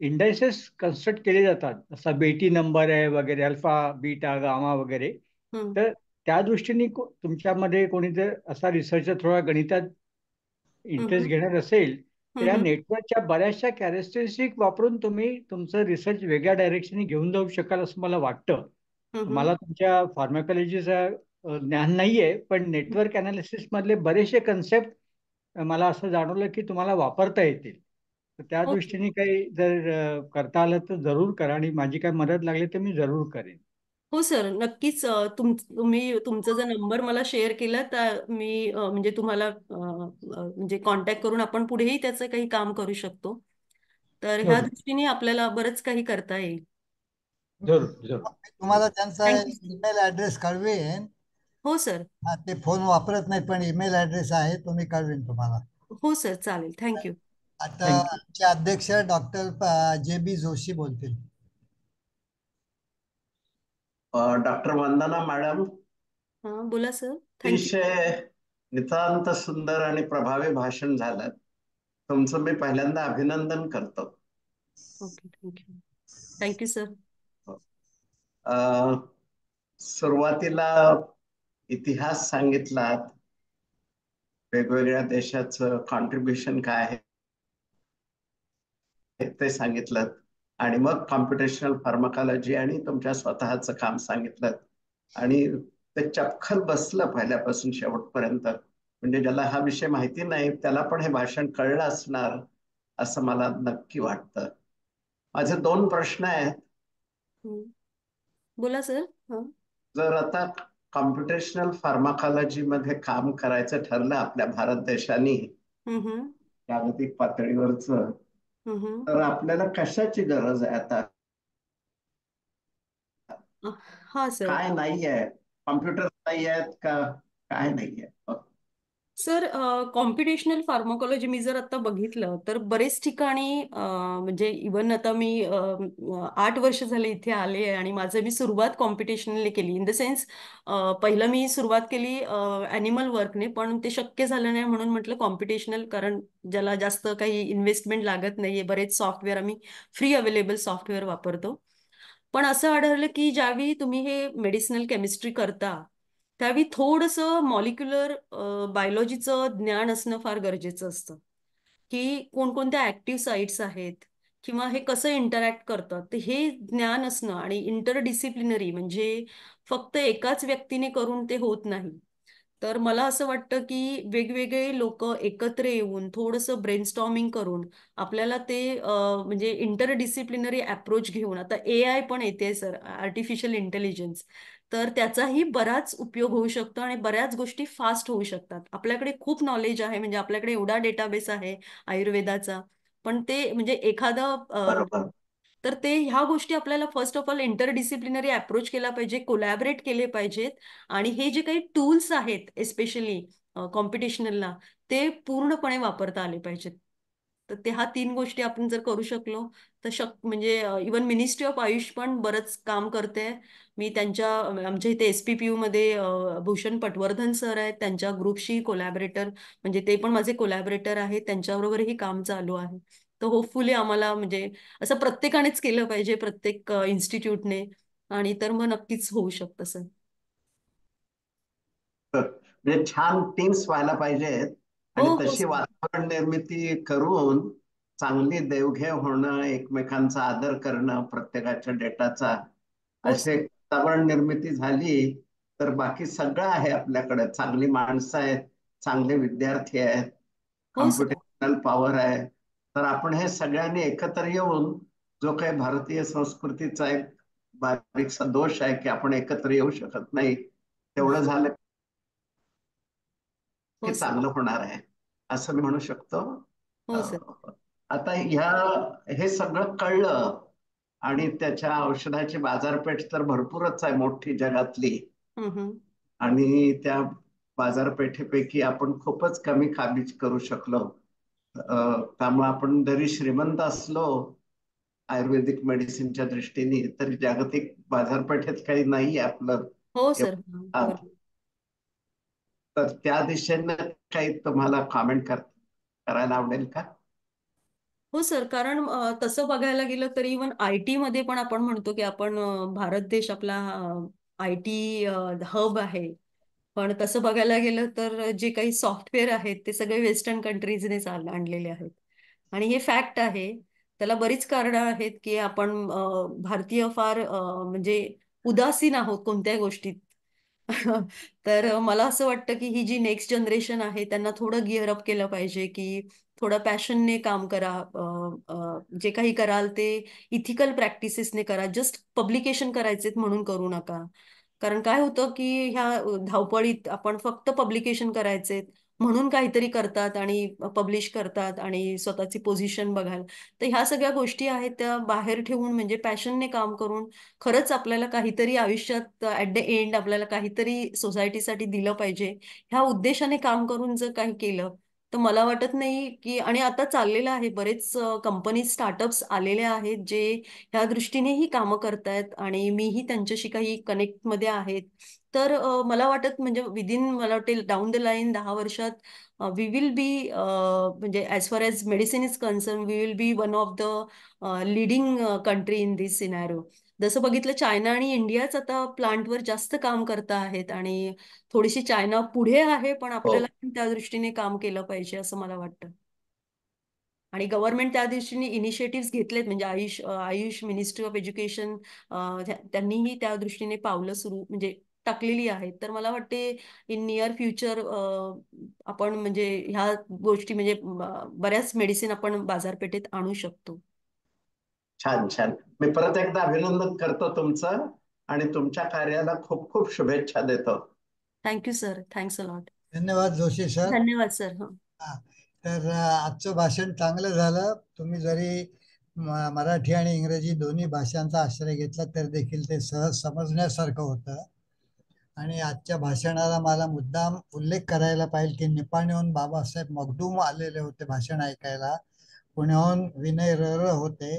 इंडायसेस कन्स्ट्रक्ट केले जातात, जसा बेटी नंबर आहे वगैरे, अल्फा बीटा गामा वगैरे. हम्म, तर त्या दृष्टीने तुमच्यामध्ये कोणी जर असा रिसर्चर थोडा गणितात इंटरेस्ट हम्म, घेणार असेल, तर या हम्म, नेटवर्कच्या बऱ्याचशा कॅरेक्टरिस्टिक वापरून तुम्ही तुमचं रिसर्च वेगळ्या डायरेक्शनने घेऊन जाऊ शकाल असं मला वाटतं. हम्म, मला तुमच्या फार्माकोलॉजीचं ज्ञान नाहीये, पण नेटवर्क अनालिसिस मधले बरेचसे कन्सेप्ट मला असं जाणवलं की तुम्हाला वापरता येतील. तर त्या हो दृष्टीने काही जर करता आलं तर जरूर करा, आणि माझी काही मदत लागली तर मी जरूर करेन. हो सर, नक्कीच. तुम्ही तुमचा जर नंबर मला शेअर केला तर मी म्हणजे तुम्हाला म्हणजे कॉन्टॅक्ट करून आपण पुढेही त्याचं काही काम करू शकतो. तर ह्या जरूर दृष्टीने आपल्याला बरंच काही करता येईल. जरूर जरूर. मी तुम्हाला त्यांचा थँक्यू सर. ईमेल ॲड्रेस कळवेन. हो सर. हा, ते फोन वापरत नाही पण ईमेल ॲड्रेस आहे, तो मी कळवेन तुम्हाला. हो सर, चालेल. थँक्यू. आता थँक्यू. आमचे अध्यक्ष डॉक्टर JB जोशी बोलतील. डॉक्टर वंदना मॅडम, हां, बोला सर. थँक्यू. अतिशय नितांत सुंदर आणि प्रभावी भाषण झालं. तुमचं मी पहिल्यांदा अभिनंदन करतो. Okay, thank you. Thank you sir. अ, सुरुवातीला इतिहास सांगितलात, वेगवेगळ्या देशाचं कॉन्ट्रीब्युशन काय आहे ते सांगितलं, आणि मग कॉम्प्युटेशनल फार्माकॉलॉजी आणि तुमच्या स्वतःचं काम सांगितलं, आणि ते चपखल बसलं पहिल्यापासून शेवटपर्यंत. म्हणजे ज्याला हा विषय माहिती नाही त्याला पण हे भाषण कळलं असणार असं मला नक्की वाटतं. माझे दोन प्रश्न आहेत. हं. बोला सर. हां. जर आता कॉम्प्युटेशनल फार्माकॉलॉजी मध्ये काम करायचं ठरलं आपल्या भारत देशाने हं, हं. जागतिक पातळीवरच, हं, हं. तर आपल्याला कशाची गरज आहे आता? हां सर. काय नाहीये? कॉम्प्युटर नाही आहेत का? काय नाहीये? सर, कॉम्प्युटेशनल फार्माकोलॉजी मी जर आता बघितलं तर बरेच ठिकाणी म्हणजे इवन आता मी 8 वर्ष झाले इथे आले आहे आणि माझं मी सुरुवात कॉम्प्युटेशनली केली. इन द सेन्स पहिलं मी सुरुवात केली ॲनिमल वर्कने, पण ते शक्य झालं नाही म्हणून म्हटलं कॉम्प्युटेशनल, कारण ज्याला जास्त काही इन्व्हेस्टमेंट लागत नाहीये. बरेच सॉफ्टवेअर आम्ही फ्री अवेलेबल सॉफ्टवेअर वापरतो. पण असं आढळलं की ज्यावेळी तुम्ही हे मेडिसिनल केमिस्ट्री करता त्यावेळी थोडंसं मॉलिक्युलर बायोलॉजीचं ज्ञान असणं फार गरजेचं असतं, की कोणकोणत्या ऍक्टिव्ह साईट्स आहेत किंवा हे कसं इंटरॅक्ट करतं, तर हे ज्ञान असणं आणि इंटरडिसिप्लिनरी म्हणजे फक्त एकाच व्यक्तीने करून ते होत नाही. तर मला असं वाटतं की वेगवेगळे लोक एकत्र येऊन थोडंसं ब्रेनस्टॉर्मिंग करून आपल्याला ते म्हणजे इंटरडिसिप्लिनरी अप्रोच घेऊन, आता AI पण येते सर, आर्टिफिशियल इंटेलिजन्स, तर त्याचाही बराच उपयोग होऊ शकतो आणि बऱ्याच गोष्टी फास्ट होऊ शकतात. आपल्याकडे खूप नॉलेज आहे, म्हणजे आपल्याकडे एवढा डेटाबेस आहे आयुर्वेदाचा, पण ते म्हणजे एखादं बरोबर. तर ते ह्या गोष्टी आपल्याला first of all interdisciplinary approach केला पाहिजे, कोलॅबरेट केले पाहिजेत आणि हे जे काही टूल्स आहेत एस्पेशली कॉम्पिटिशनलला, ते पूर्णपणे वापरता आले पाहिजेत. तर ते ह्या 3 गोष्टी आपण जर करू शकलो तर म्हणजे इवन मिनिस्ट्री ऑफ आयुष पण बरंच काम करते. मी त्यांच्या आमच्या इथे SPPU मध्ये भूषण पटवर्धन सर आहेत, त्यांच्या ग्रुपशी कोलॅबरेटर, म्हणजे ते पण माझे कोलॅबरेटर आहेत, त्यांच्याबरोबरही काम चालू आहे. तर होपफुली आम्हाला म्हणजे असं प्रत्येकानेच केलं पाहिजे, प्रत्येक इन्स्टिट्यूटने, आणि तर मग नक्कीच होऊ शकतं सर. म्हणजे छान टीम्स व्हायला पाहिजेत, हो, आणि हो तशी सर. वातावरण निर्मिती करून चांगली देवघेव होणं, एकमेकांचा आदर करणं, प्रत्येकाच्या डेटाचा, हो असे सर. वातावरण निर्मिती झाली तर बाकी सगळं आहे आपल्याकडे. चांगली माणसं आहेत, चांगले विद्यार्थी आहेत, हो सर. कॉम्प्युटेशनल पॉवर आहे. तर आपण हे सगळ्यांनी एकत्र येऊन, जो काही भारतीय संस्कृतीचा एक बारीकसा दोष आहे की आपण एकत्र येऊ शकत नाही, तेवढं झालं हो की सर. चांगलं होणार आहे असं मी म्हणू शकतो. हो सर. आता हे सगळं कळलं, आणि त्याच्या औषधाची बाजारपेठ तर भरपूरच आहे मोठी जगातली, हम्म, हम्म. आणि त्या बाजारपेठेपैकी आपण खूपच कमी काबीज करू शकलो. त्यामुळे आपण जरी श्रीमंत असलो आयुर्वेदिक मेडिसिनच्या दृष्टीने, तर जागतिक बाजारपेठेत काही नाही आपलं हो सर, एवढं. बरोबर. तर त्या दिशेनं काही तुम्हाला कॉमेंट करायला आवडेल का? हो सर, कारण तसं बघायला गेलं तर इवन आय टी मध्ये पण आपण म्हणतो की आपण भारत देश आपला आय टी हब आहे. पण तसं बघायला गेलं तर जे काही सॉफ्टवेअर आहेत ते सगळे वेस्टर्न कंट्रीजने आणलेले आहेत. आणि हे फॅक्ट आहे. त्याला बरीच कारणं आहेत की आपण भारतीय फार म्हणजे उदासीन आहोत कोणत्याही गोष्टीत. तर मला असं वाटतं की ही जी नेक्स्ट जनरेशन आहे त्यांना थोडं गिअर अप केलं पाहिजे की थोडं पॅशनने काम करा. जे काही कराल ते इथिकल प्रॅक्टिसेसने करा. जस्ट पब्लिकेशन करायचेत म्हणून करू नका. कारण काय होतं की ह्या धावपळीत आपण फक्त पब्लिकेशन करायचे म्हणून काहीतरी करतात आणि पब्लिश करतात आणि स्वतःची पोझिशन बघाल. तर ह्या सगळ्या गोष्टी आहेत त्या बाहेर ठेवून म्हणजे पॅशनने काम करून खरंच आपल्याला काहीतरी आयुष्यात ऍट द एंड आपल्याला काहीतरी सोसायटीसाठी दिलं पाहिजे ह्या उद्देशाने काम करून जर काही केलं तर मला वाटत नाही की आणि आता चाललेलं आहे बरेच कंपनी स्टार्टअप्स आलेले आहेत जे ह्या दृष्टीनेही कामं करतायत आणि मीही त्यांच्याशी काही कनेक्टमध्ये आहेत. तर मला वाटत म्हणजे विदिन मला वाटेल डाऊन द लाईन 10 वर्षात वी विल बी म्हणजे as far as medicine is concern we will be one of the leading country in this scenario. जसं बघितलं चायना आणि इंडियाच आता प्लांटवर जास्त काम करत आहेत आणि थोडीशी चायना पुढे आहे पण हो, आपल्याला पण त्या दृष्टीने काम केलं पाहिजे असं मला वाटतं. आणि गव्हर्नमेंट त्या दृष्टीने इनिशिएटिव्ह घेतलेत म्हणजे आयुष मिनिस्ट्री ऑफ एज्युकेशन त्यांनीही त्या दृष्टीने पावलं सुरू म्हणजे टाकलेली आहेत. तर मला वाटते इन नियर फ्युचर आपण म्हणजे ह्या गोष्टी म्हणजे बऱ्याच मेडिसिन आपण बाजारपेठेत आणू शकतो. छान छान. मी परत एकदा अभिनंदन करतो तुमचं आणि तुमच्या कार्याला खूप खूप शुभेच्छा देतो. Thank you sir, thanks a lot. धन्यवाद जोशी सर. धन्यवाद सर. हं. हा. तर आजचं भाषण चांगलं झालं. तुम्ही जरी मराठी आणि इंग्रजी दोन्ही भाषांचा आश्रय घेतला तर देखील ते सहज समजण्यासारखं होतं. आणि आजच्या भाषणाला मला मुद्दाम उल्लेख करायला पाहिजे की निपाणीहून बाबासाहेब मगदूम आलेले होते भाषण ऐकायला. पुण्याहून विनय रर होते.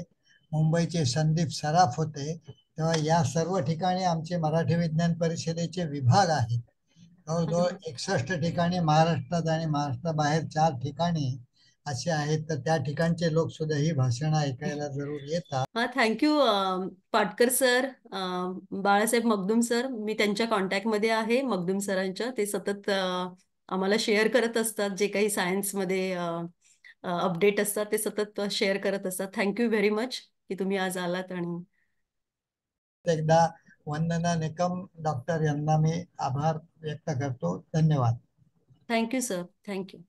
मुंबईचे संदीप सराफ होते. तेव्हा या सर्व ठिकाणी आमचे मराठी विज्ञान परिषदेचे विभाग आहेत. जवळजवळ 61 ठिकाणी महाराष्ट्रात आणि महाराष्ट्राबाहेर 4 ठिकाणी असे आहेत. तर त्या ठिकाणचे लोक सुद्धा ही भाषणं ऐकायला जरूर येतात. हा, thank you Patkar sir, Balasaheb Magdum sir. मी त्यांच्या कॉन्टॅक्टमध्ये आहे मगदुम सरांच्या. ते सतत आम्हाला शेअर करत असतात जे काही सायन्समध्ये अपडेट असतात ते सतत शेअर करत असतात. थँक्यू व्हेरी मच की तुम्ही आज आलात. आणि एकदा वंदना निकम डॉक्टर यांना मी आभार व्यक्त करतो. धन्यवाद. Thank you sir, thank you.